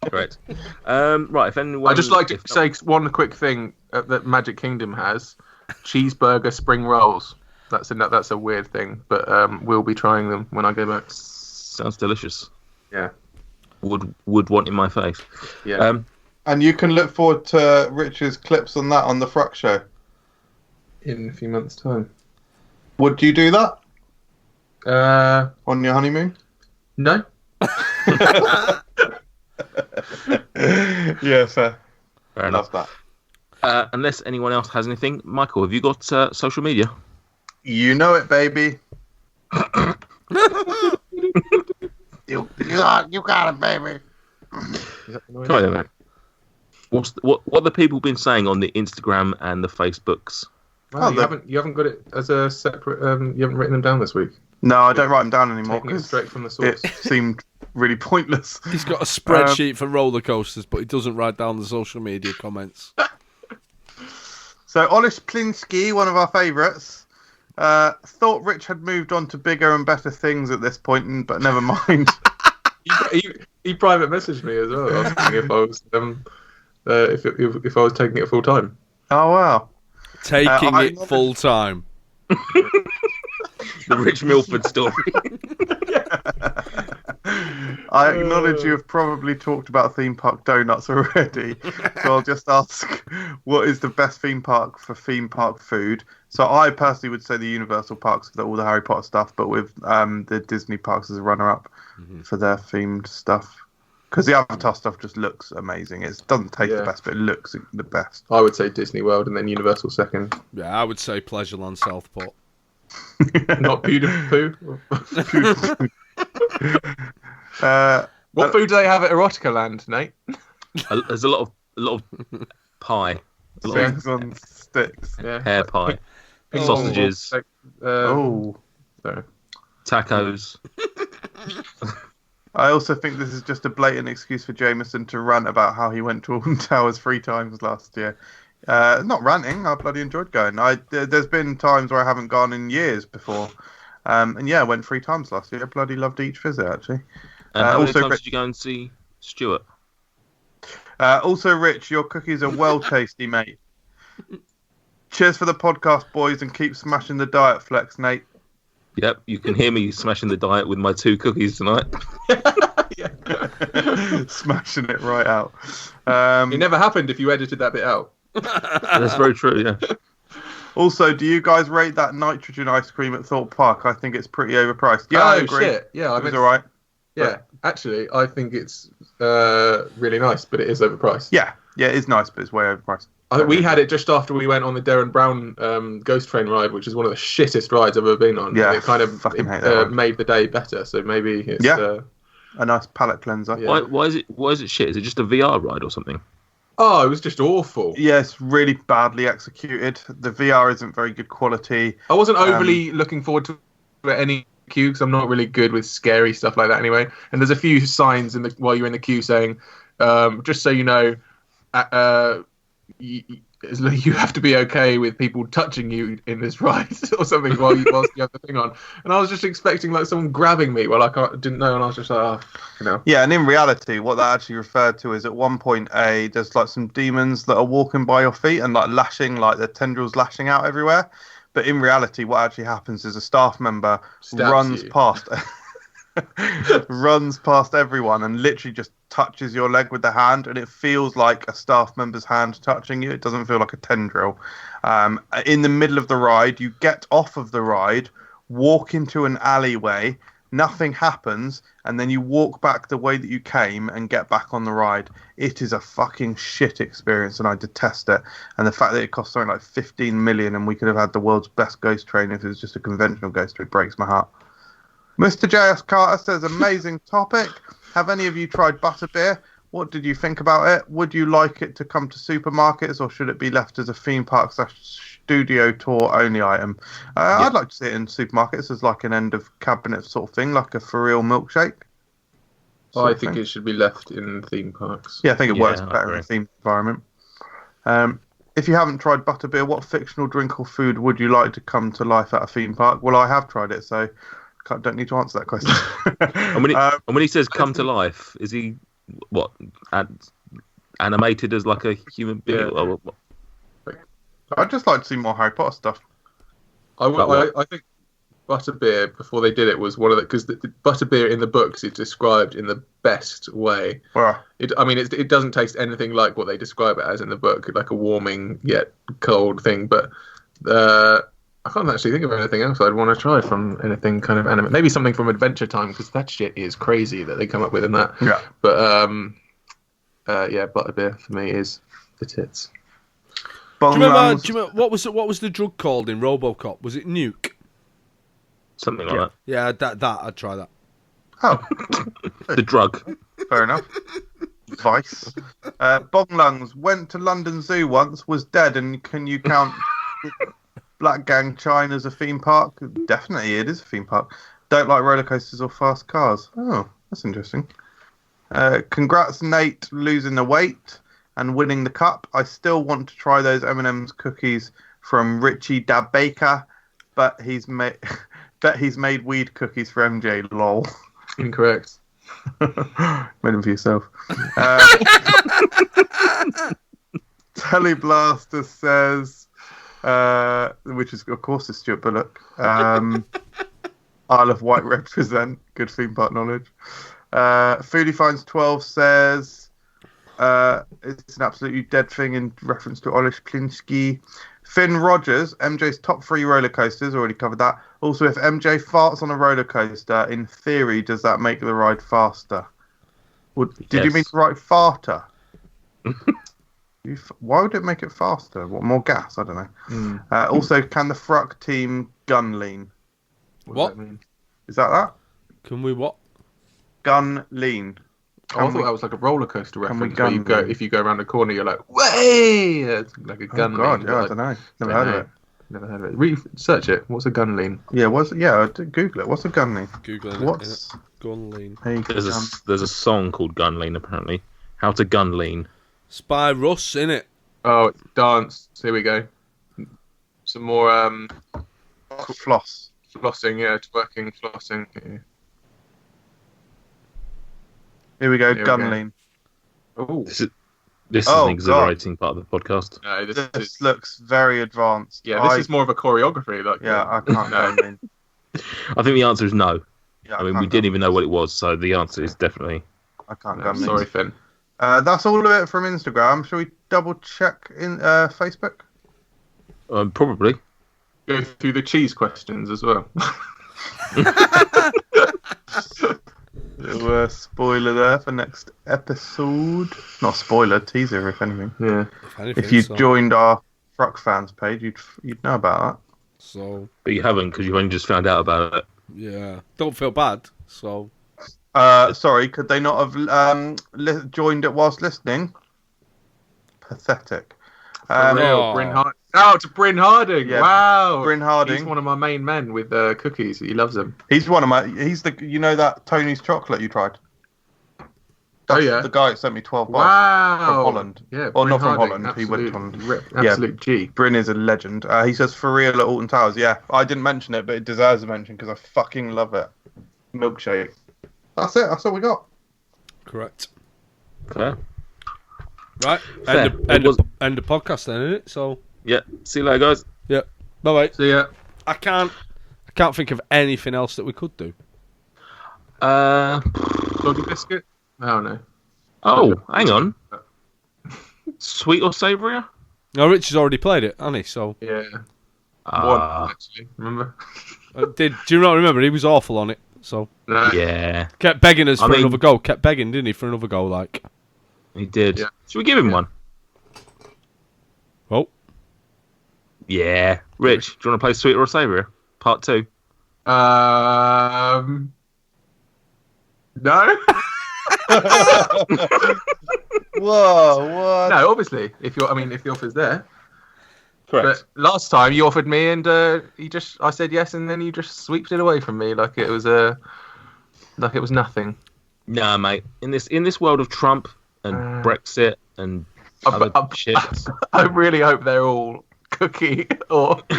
Correct. Right. If anyone, I'd just like to say one quick thing that Magic Kingdom has: cheeseburger spring rolls. That's a weird thing, but we'll be trying them when I go back. Sounds delicious. Yeah. Would want in my face. Yeah. And you can look forward to Rich's clips on that on the FRUK show. In a few months' time. Would you do that? On your honeymoon? No. Yeah, fair. Fair Love enough. that. Unless anyone else has anything, Michael, have you got social media? You know it, baby. You got it, baby. Come on, mate. What have the people been saying on the Instagram and the Facebooks? Oh, you haven't got it as a separate. You haven't written them down this week. No, I don't write them down anymore. Taking it straight from the source. It seemed really pointless. He's got a spreadsheet for roller coasters, but he doesn't write down the social media comments. So, Olish Plinsky, one of our favourites, thought Rich had moved on to bigger and better things at this point, but never mind. he private messaged me as well, asking if I was if I was taking it full time. Oh wow! Taking it full time. The Rich Milford story. I acknowledge you have probably talked about theme park donuts already, so I'll just ask, what is the best theme park for theme park food? So I personally would say the Universal parks for all the Harry Potter stuff, but with the Disney parks as a runner-up for their themed stuff. Because the Avatar stuff just looks amazing. It doesn't taste the best, but it looks the best. I would say Disney World and then Universal second. Yeah, I would say Pleasureland Southport. Not beautiful. What food do they have at Erotica Land, Nate? There's a lot of pie. Things on sticks. Yeah. Hair pie. Sausages. Sorry. Tacos. I also think this is just a blatant excuse for Jameson to rant about how he went to Alton Towers 3 times last year. Not ranting, I bloody enjoyed going. There's been times where I haven't gone in years before. And yeah, I went 3 times last year. I bloody loved each visit, actually. And how many times did you go and see Stuart? Also, Rich, your cookies are well tasty, mate. Cheers for the podcast, boys, and keep smashing the diet flex, Nate. Yep, you can hear me smashing the diet with my 2 cookies tonight. Smashing it right out. It never happened if you edited that bit out. That's very true, yeah. Also, do you guys rate that nitrogen ice cream at Thorpe Park? I think it's pretty overpriced. Yeah, I agree. Shit. Yeah, it was all right. Yeah, actually, I think it's really nice, but it is overpriced. Yeah, it is nice, but it's way overpriced. We had it just after we went on the Darren Brown Ghost Train ride, which is one of the shittest rides I've ever been on. Yeah, and it kind of made the day better. So maybe it's a nice palate cleanser. Yeah. Why is it shit? Is it just a VR ride or something? Oh, it was just awful. Yeah, it's really badly executed. The VR isn't very good quality. I wasn't overly looking forward to any queue because I'm not really good with scary stuff like that anyway. And there's a few signs while you're in the queue saying, just so you know, you have to be okay with people touching you in this ride or something whilst you have the thing on. And I was just expecting like someone grabbing me while I didn't know, and I was just like, Yeah, and in reality, what that actually referred to is at one point there's like some demons that are walking by your feet and like lashing, like the tendrils lashing out everywhere. But in reality, what actually happens is a staff member runs past everyone and literally just touches your leg with the hand, and it feels like a staff member's hand touching you. It doesn't feel like a tendril. In the middle of the ride, you get off of the ride, walk into an alleyway, nothing happens, and then you walk back the way that you came and get back on the ride. It is a fucking shit experience, and I detest it. And the fact that it costs something like 15 million and we could have had the world's best ghost train if it was just a conventional ghost train breaks my heart. Mr. J.S. Carter says, amazing topic. Have any of you tried butterbeer? What did you think about it? Would you like it to come to supermarkets, or should it be left as a theme park / studio tour only item? I'd like to see it in supermarkets as like an end of cabinet sort of thing, like a for real milkshake. I think it should be left in theme parks. Yeah, I think it works better in a themed environment. If you haven't tried butterbeer, what fictional drink or food would you like to come to life at a theme park? Well, I have tried it, so don't need to answer that question. And when he says come to life, is he animated as like a human being? Yeah. Or what? I'd just like to see more Harry Potter stuff. I think butterbeer, before they did it, was one of the, because the butterbeer in the books is described in the best way. Wow. It doesn't taste anything like what they describe it as in the book, like a warming yet cold thing. But I can't actually think of anything else I'd want to try from anything kind of anime. Maybe something from Adventure Time, because that shit is crazy that they come up with in that. Yeah. But butterbeer for me is the tits. Do you remember what was the drug called in RoboCop? Was it Nuke? Something like that. Yeah, that I'd try that. Oh, The drug. fair enough. Vice. Bong Lungs went to London Zoo once, was dead, and can you count Black Gang China as a theme park? Definitely, it is a theme park. Don't like roller coasters or fast cars. Oh, that's interesting. Congrats, Nate, losing the weight and winning the cup. I still want to try those M&M's cookies from Richie Dab Baker, but he's made weed cookies for MJ. Lol. Incorrect. Made them for yourself. Teleblaster says, which is of course is Stuart Bullock. Isle of Wight represent. Good theme park knowledge. Foodie Finds 12 says it's an absolutely dead thing in reference to Olish Plinsky. Finn Rogers, MJ's top 3 roller coasters, already covered that. Also, if MJ farts on a roller coaster, in theory, does that make the ride faster? Did you mean to write farter? Why would it make it faster? What, more gas? I don't know. Also, can the FRUK team gun lean? What? Does that mean? Is that? Can we what? Gun lean. I thought that was like a roller coaster Can we reference. gun If you go around the corner, you're like, way! It's like a gun Oh god, lean. yeah, I Like, don't know. Never heard of it. Never heard of it. Search it. What's a gun lean? Yeah, I did Google it. What's a gun lean? Googling What's it. Gun lean. a There's a song called Gun Lean, apparently. How to gun lean. Spy Russ, innit? Oh, it's dance. Here we go. Some more floss? flossing, yeah, twerking, flossing. Yeah. Here we go, Here we gun go. lean. Oh, This is Oh, an exhilarating part of the podcast. no, This looks very advanced. this is more of a choreography. Like, I can't No. gun lean. I think the answer is no. Yeah, I mean, can't we didn't gun even know what it was, so the answer is definitely. I can't No, gun lean. sorry, Finn. That's all of it from Instagram. Shall we double check in Facebook? Probably. Go through the cheese questions as well. Little spoiler there for next episode. Not spoiler, teaser if anything. Yeah. If you joined our FRUK fans page, you'd know about that. So, But you haven't, because you've only just found out about it. yeah. Don't feel bad. So, Sorry, could they not have joined it whilst listening? Pathetic. For real, Oh. Bryn Harding. Oh, it's Bryn Harding. Yeah, Wow. Bryn Harding. He's one of my main men with cookies. He loves them. He's one of my. He's the. You know that Tony's chocolate you tried? Oh, yeah. The guy that sent me 12 bars Wow. from Holland. Yeah. Or Bryn not from Harding, Holland. He went on. Absolute G. Bryn is a legend. He says for real at Alton Towers. Yeah, I didn't mention it, but it deserves a mention because I fucking love it. Milkshake. That's it. That's all we got. correct. Fair. Right. Fair. End the podcast then, innit? So, Yeah. See you later, guys. yeah. Bye-bye. So, yeah. I can't think of anything else that we could do. Doggy biscuit? Oh, no. Oh, hang on. Sweet or savoury? No, Rich has already played it, hasn't he? So, Yeah. Ah. One, actually. Remember? do you not remember? He was awful on it. So, No. Yeah, kept begging us I for mean- another go. Kept begging, didn't he, for another go? Like, he did. Yeah. Should we give him one? oh, Yeah. Rich, do you want to play Sweet or Savoury? Part 2. No. Whoa! What? No, obviously, if the offer's there. Correct. But last time you offered me, and I said yes, and then you just sweeped it away from me like it was nothing. Nah, mate. In this world of Trump and Brexit and other shit. I really hope they're all cookie or Yeah,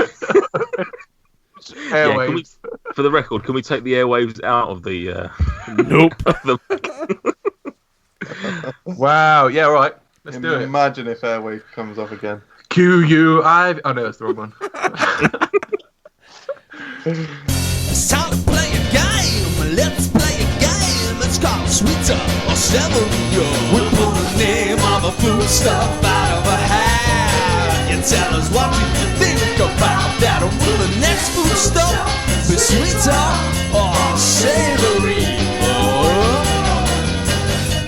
airwaves. for the record, can we take the airwaves out of the? nope. Wow. Yeah. All right. Let's do it. Imagine if Airwave comes up again. QUI. Oh no, that's the wrong one. It's time to play a game. Let's play a game. It's called Sweeter or Savoury. We pull the name of a foodstuff out of a hat. You tell us what you think about that. Will the next foodstuff be sweeter or savoury?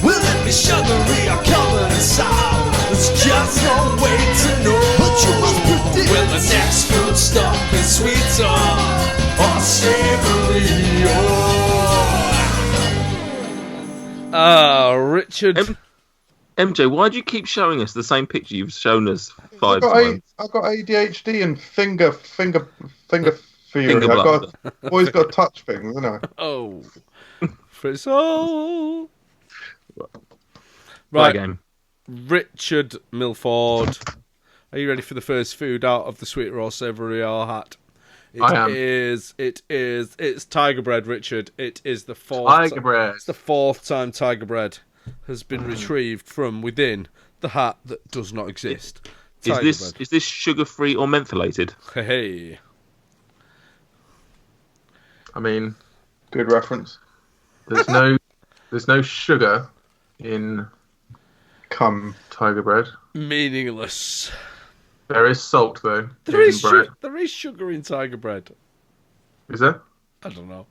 Will it be sugary or covered in salt? There's just no way to know. But you must predict. Will the next foodstuff be sweeter or savory? Richard. MJ, why do you keep showing us the same picture you've shown us 5 times? I've got ADHD and finger feeling. I've always got to touch things, haven't I? Oh. Frizzle. Right. Game. Richard Milford. Are you ready for the first food out of the sweet or savoury or hat? I am. It's Tiger Bread, Richard. It is the fourth. Tiger Bread. It's the fourth time Tiger Bread has been retrieved from within the hat that does not exist. Is this sugar-free or mentholated? Hey. I mean, good reference. There's no sugar in Tiger Bread. Meaningless. There is salt though. There is sugar in Tiger Bread. Is there? I don't know.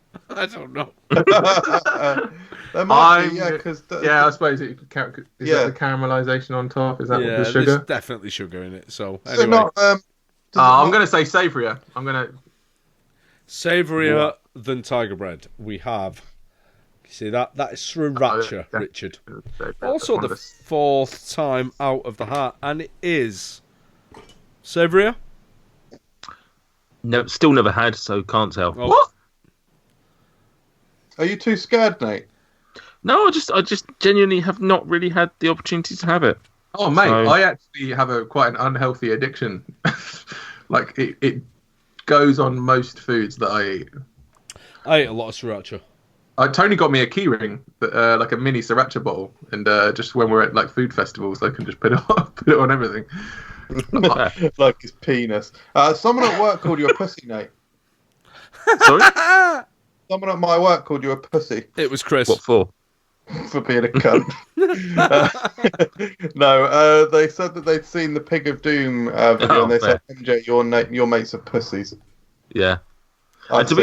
There might be, yeah, because I suppose it could count. Is that the caramelization on top? Is that the sugar? There's definitely sugar in it. So anyway, I'm going to say savourier. I'm going to savourier than Tiger Bread. We have. You see that is sriracha, Richard. Also the fourth time out of the hat, and it is savourier. No, still never had, so can't tell. Oh. What? Are you too scared, Nate? No, I just genuinely have not really had the opportunity to have it. Oh, mate, I actually have quite an unhealthy addiction. Like, it goes on most foods that I eat. I eat a lot of sriracha. Tony got me a key ring, like a mini sriracha bottle, and just when we're at like food festivals, I can just put it on everything. Like his penis. Someone at work called you a pussy, Nate. Sorry? Someone at my work called you a pussy. It was Chris. What for? For being a cunt. No, they said that they'd seen the Pig of Doom video, and they said, MJ, your mates are pussies. Yeah. And to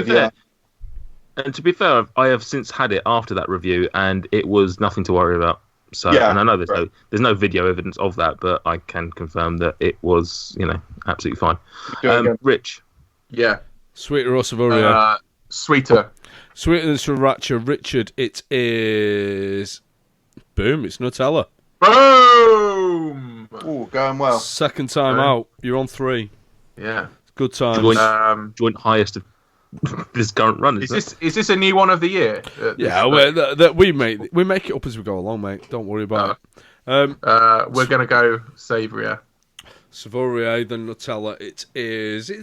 be fair, I have since had it after that review, and it was nothing to worry about. So, and I know there's no video evidence of that, but I can confirm that it was, absolutely fine. Rich. Yeah. Sweeter or savourier? Sweeter. Sweeter than sriracha, Richard. It is. Boom! It's Nutella. Boom! Ooh, going well. Second time out. You're on 3. Yeah. Good times. Joint highest of this current run. Is this a new one of the year? We make it up as we go along, mate. Don't worry about it. We're gonna go savourier. Savourier than Nutella. It's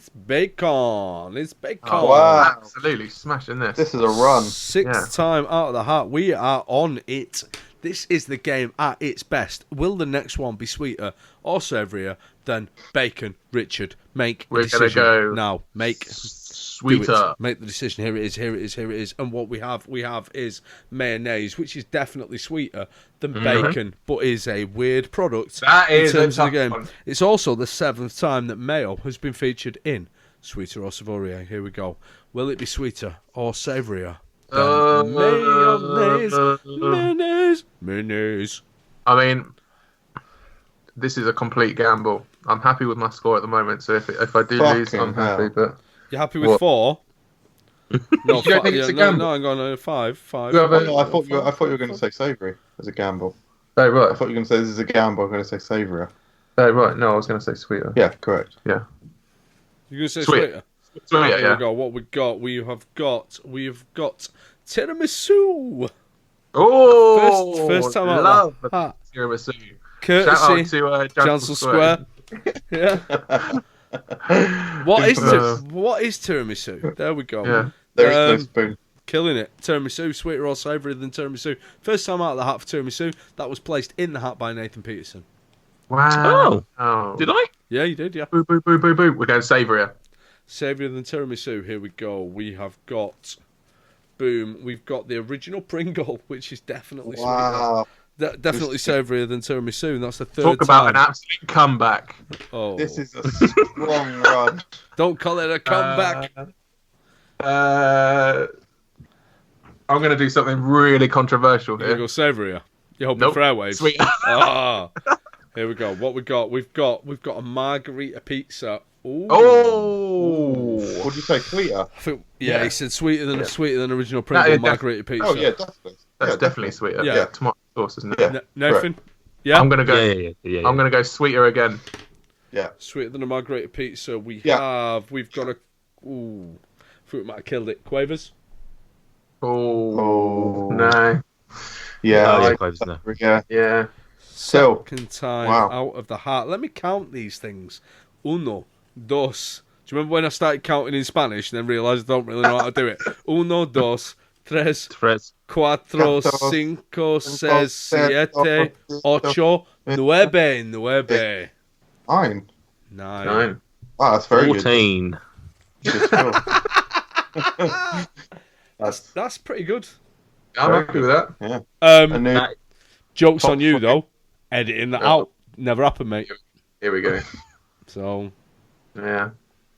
bacon. It's bacon. Oh, wow. Absolutely smashing this. This is a run. Sixth time out of the hat. We are on it. This is the game at its best. Will the next one be sweeter or savourier than bacon? Richard, make a decision. We're gonna go now. Make sweeter. Make the decision. Here it is. And what we have is mayonnaise, which is definitely sweeter than bacon, but is a weird product in terms of the game. One. It's also the 7th time that mayo has been featured in Sweeter or Savourier. Here we go. Will it be sweeter or savourier? Mayonnaise. I mean, this is a complete gamble. I'm happy with my score at the moment, so if I do lose, I'm happy. But you're happy with 4? No, you don't think it's a gamble? No, I'm going 5. I thought you were going to say savoury as a gamble. Oh, right. I thought you were going to say this is a gamble. I'm going to say savourier. Oh, right. No, I was going to say sweeter. Yeah, correct. Yeah. You're going to say sweeter? Sweeter, yeah. We go. What we got? We've got tiramisu. Oh, first time out love of the tiramisu. Courtesy Shout out to Chancel Square. Yeah. What is tiramisu? There we go. Yeah. There's no spoon. Killing it. Tiramisu, sweeter or savoury than tiramisu. First time out of the hat for tiramisu. That was placed in the hat by Nathan Peterson. Wow. Oh. Did I? Yeah, you did, yeah. Boo, boo, boo, boo, boo. We're going savourier. Savourier than tiramisu. Here we go. We have got... Boom. We've got the original Pringle, which is definitely sweeter. Definitely savourier than tiramisu, and that's the 3rd time. Talk about an absolute comeback. Oh. This is a strong run. Don't call it a comeback. I'm going to do something really controversial here. You're going to go savourier. You're hoping for airwaves. Sweet. Here we go. What we got? We've got a Margherita Pizza. Ooh. Oh, what did you say? Sweeter? He said sweeter than original Pringle Margherita Pizza. Oh yeah, definitely. That's definitely sweeter. Yeah. Tomato sauce, isn't it? Yeah. Nathan? Yeah? I'm gonna go. Yeah. I'm gonna go sweeter again. Yeah. Sweeter than a Margherita Pizza. We've got a... Ooh. Fruit might have killed it. Quavers? Oh, no. Yeah. Yeah. So, Second time out of the heart. Let me count these things. Uno, dos. Do you remember when I started counting in Spanish and then realised I don't really know how to do it? Uno, dos, tres, cuatro, cinco, seis, siete, ocho, nueve. Nine. Wow, that's very 14. good. That's pretty good. I'm happy with that. Yeah. Joke's on you, though. Editing that out. Never happened, mate. Here we go. So... Yeah.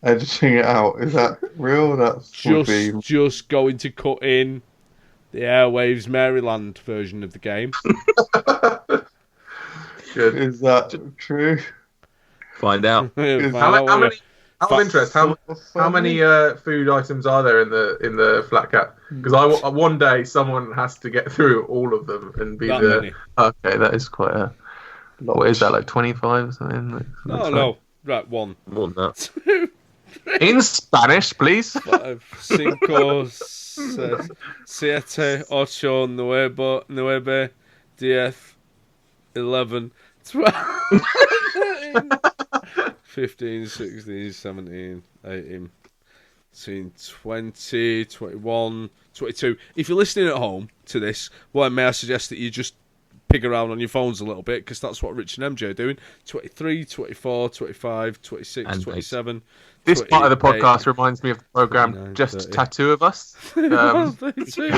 Editing it out. Is that real? That's just going to cut in the Airwaves Maryland version of the game. Good. Is that true? Find out. How many? Out of interest, how many food items are there in the flat cap? Because one day someone has to get through all of them and be many. Okay, that is quite a. What is that, like 25 or something? No. Right, one. More than that. Two. In Spanish, please. 5, 5, 6, 7, 8, 9, 10, 11, 12, 15, 16, 17, 18, 20, 21, 22. If you're listening at home to this, may I suggest that you just pig around on your phones a little bit, because that's what Rich and MJ are doing. 23, 24, 25, 26, and 27. This part of the podcast reminds me of the program Just 30. Tattoo of Us. 32.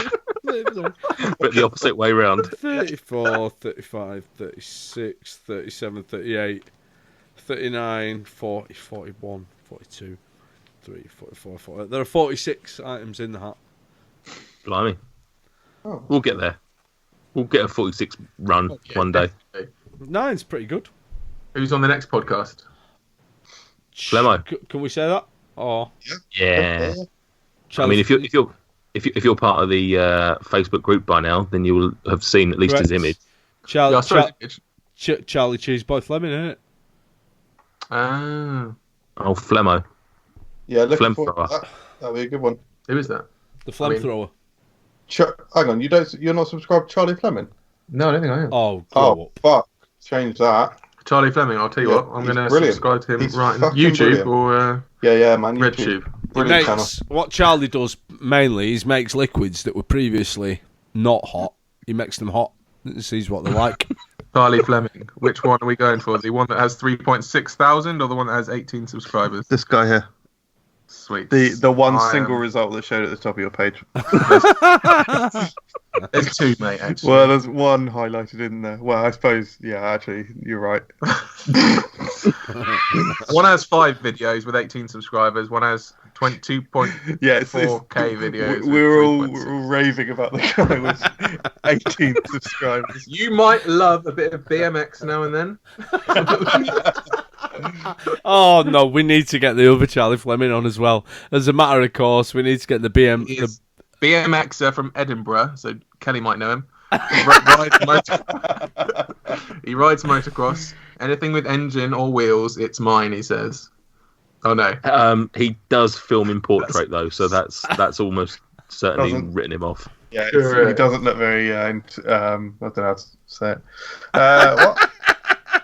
But the opposite way round. 34, 35, 36, 37, 38, 39, 40, 41, 42, 43, 44, 45. There are 46 items in the hat. Blimey. We'll get there. We'll get a 46 run one day. 9's pretty good. Who's on the next podcast? Flemmo. Can we say that? Or yeah. I mean, if you're part of the Facebook group by now, then you will have seen at least his image. Charlie Cheese by Fleming, isn't it? Oh, Flemmo. Yeah, looking forward to that. That'll be a good one. Who is that? The flamethrower. Hang on, you're not subscribed to Charlie Fleming? No, I don't think I am. Oh, fuck! Change that. Charlie Fleming, I'll tell you what, I'm going to subscribe to him right now. YouTube brilliant. or man, RedTube. What Charlie does mainly is makes liquids that were previously not hot. He makes them hot and sees what they're like. Charlie Fleming, which one are we going for? The one that has 3.6 thousand or the one that has 18 subscribers? This guy here. Sweet. The one single result that showed at the top of your page. There's two, mate, actually. Well, there's one highlighted in there. Well, I suppose, actually, you're right. One has 5 videos with 18 subscribers. One has 22.4K videos. We're all raving about the guy with 18 subscribers. You might love a bit of BMX now and then. Oh no, we need to get the other Charlie Fleming on as well. As a matter of course, we need to get the BMXer from Edinburgh, so Kelly might know him. He rides motocross. Anything with engine or wheels, it's mine, he says. Oh no. He does film in portrait though, so that's almost certainly written him off. Yeah, he doesn't look very. I don't know how to say it. What?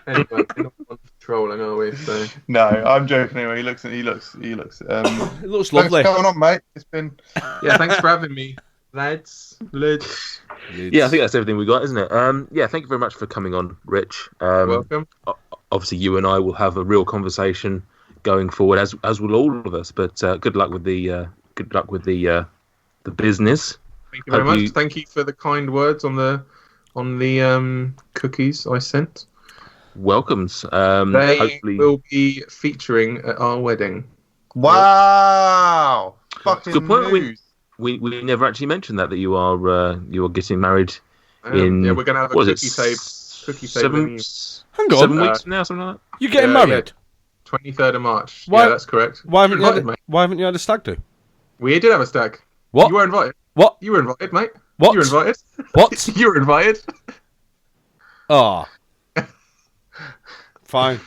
Anyway, we're not trolling, are we? So. No, I'm joking. Anyway, he looks. It looks lovely. What's going on, mate? It's been. Yeah, thanks for having me, lads. Yeah, I think that's everything we got, isn't it? Yeah, thank you very much for coming on, Rich. Welcome. Obviously, you and I will have a real conversation going forward, as will all of us. But good luck with the business. Thank you very much. Thank you for the kind words on the cookies I sent. Welcomes. They hopefully will be featuring at our wedding. Wow! Fucking good point. news. We never actually mentioned that you are getting married in. Yeah, we're going to have a cookie tape. 7 Hang on. 7 weeks from now, something like that. You're getting married? 23rd of March. Why, yeah, that's correct. Why haven't you had a stag do? We did have a stag. What? You were invited. What? You were invited, mate. What? You're invited. What? You're invited. Oh. Fine.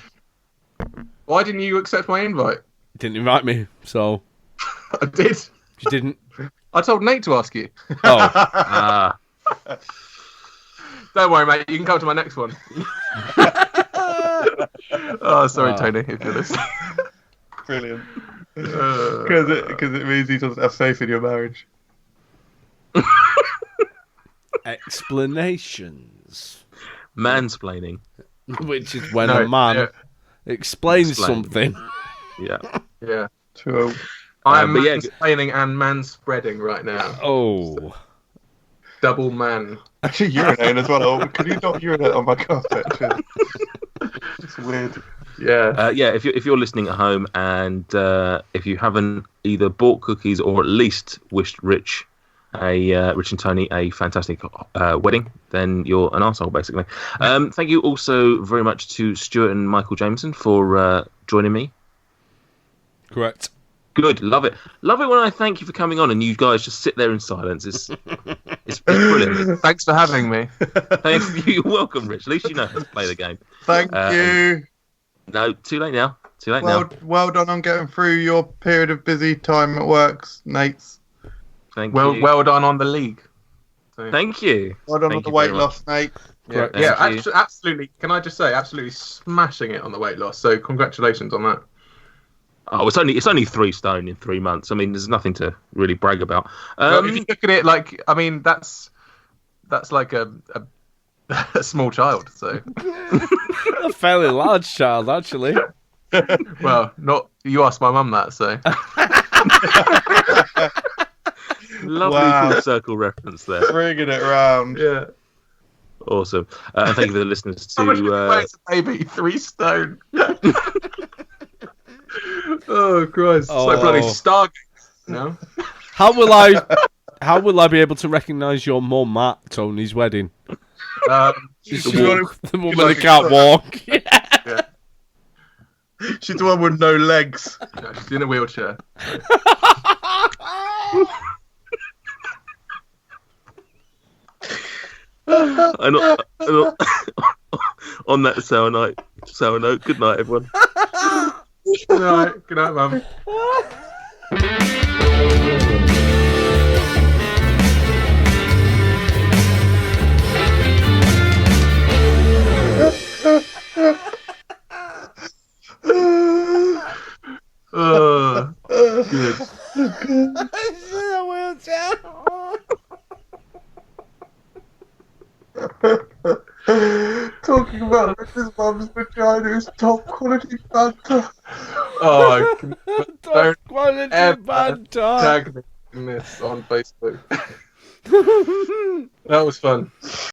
Why didn't you accept my invite? You didn't invite me, so... I did. You didn't? I told Nate to ask you. Oh. Don't worry, mate. You can come to my next one. Oh, sorry, Tony, if you're listening. Brilliant. Because it means he doesn't have faith in your marriage. Explanations. Mansplaining. Which is when a man explains something. Yeah. Yeah. True. I'm mansplaining and manspreading right now. Oh. Double man. Actually, urinating as well. Oh, can you not urinate on my carpet? It's weird. Yeah. If you're listening at home and if you haven't either bought cookies or at least wished Rich and Tony a fantastic wedding, then you're an arsehole, basically. Thank you also very much to Stuart and Michael Jameson for joining me. Correct. Good, love it when I thank you for coming on and you guys just sit there in silence. It's brilliant. Thanks for having me. Thanks, you're welcome, Rich. At least you know how to play the game. Thank you. No, too late now. Well done on getting through your period of busy time at work, Nates. Thank you. Well done on the league. So, thank you. Well done on the weight loss, Nate. Yeah, absolutely. Can I just say, absolutely smashing it on the weight loss. So congratulations on that. Oh, it's only 3 stone in 3 months. I mean, there's nothing to really brag about. Well, if you look at it, like, I mean, that's like a small child. So A fairly large child, actually. Well, not you asked my mum that, so. Lovely full circle reference there. Bringing it round. Yeah. Awesome. Thank you for the listeners to. How much weighs a baby? 3 stone. Oh Christ! It's like bloody Stargate. No. How will I be able to recognise your mum at Tony's wedding? She's the woman that can't walk. Yeah. She's the one with no legs. No, she's in a wheelchair. On that sour note, good night, everyone. Good night, Mum. Good. Talking about Rich's mum's vagina is top quality banter. Oh, Top quality banter. Tag me in this on Facebook. That was fun.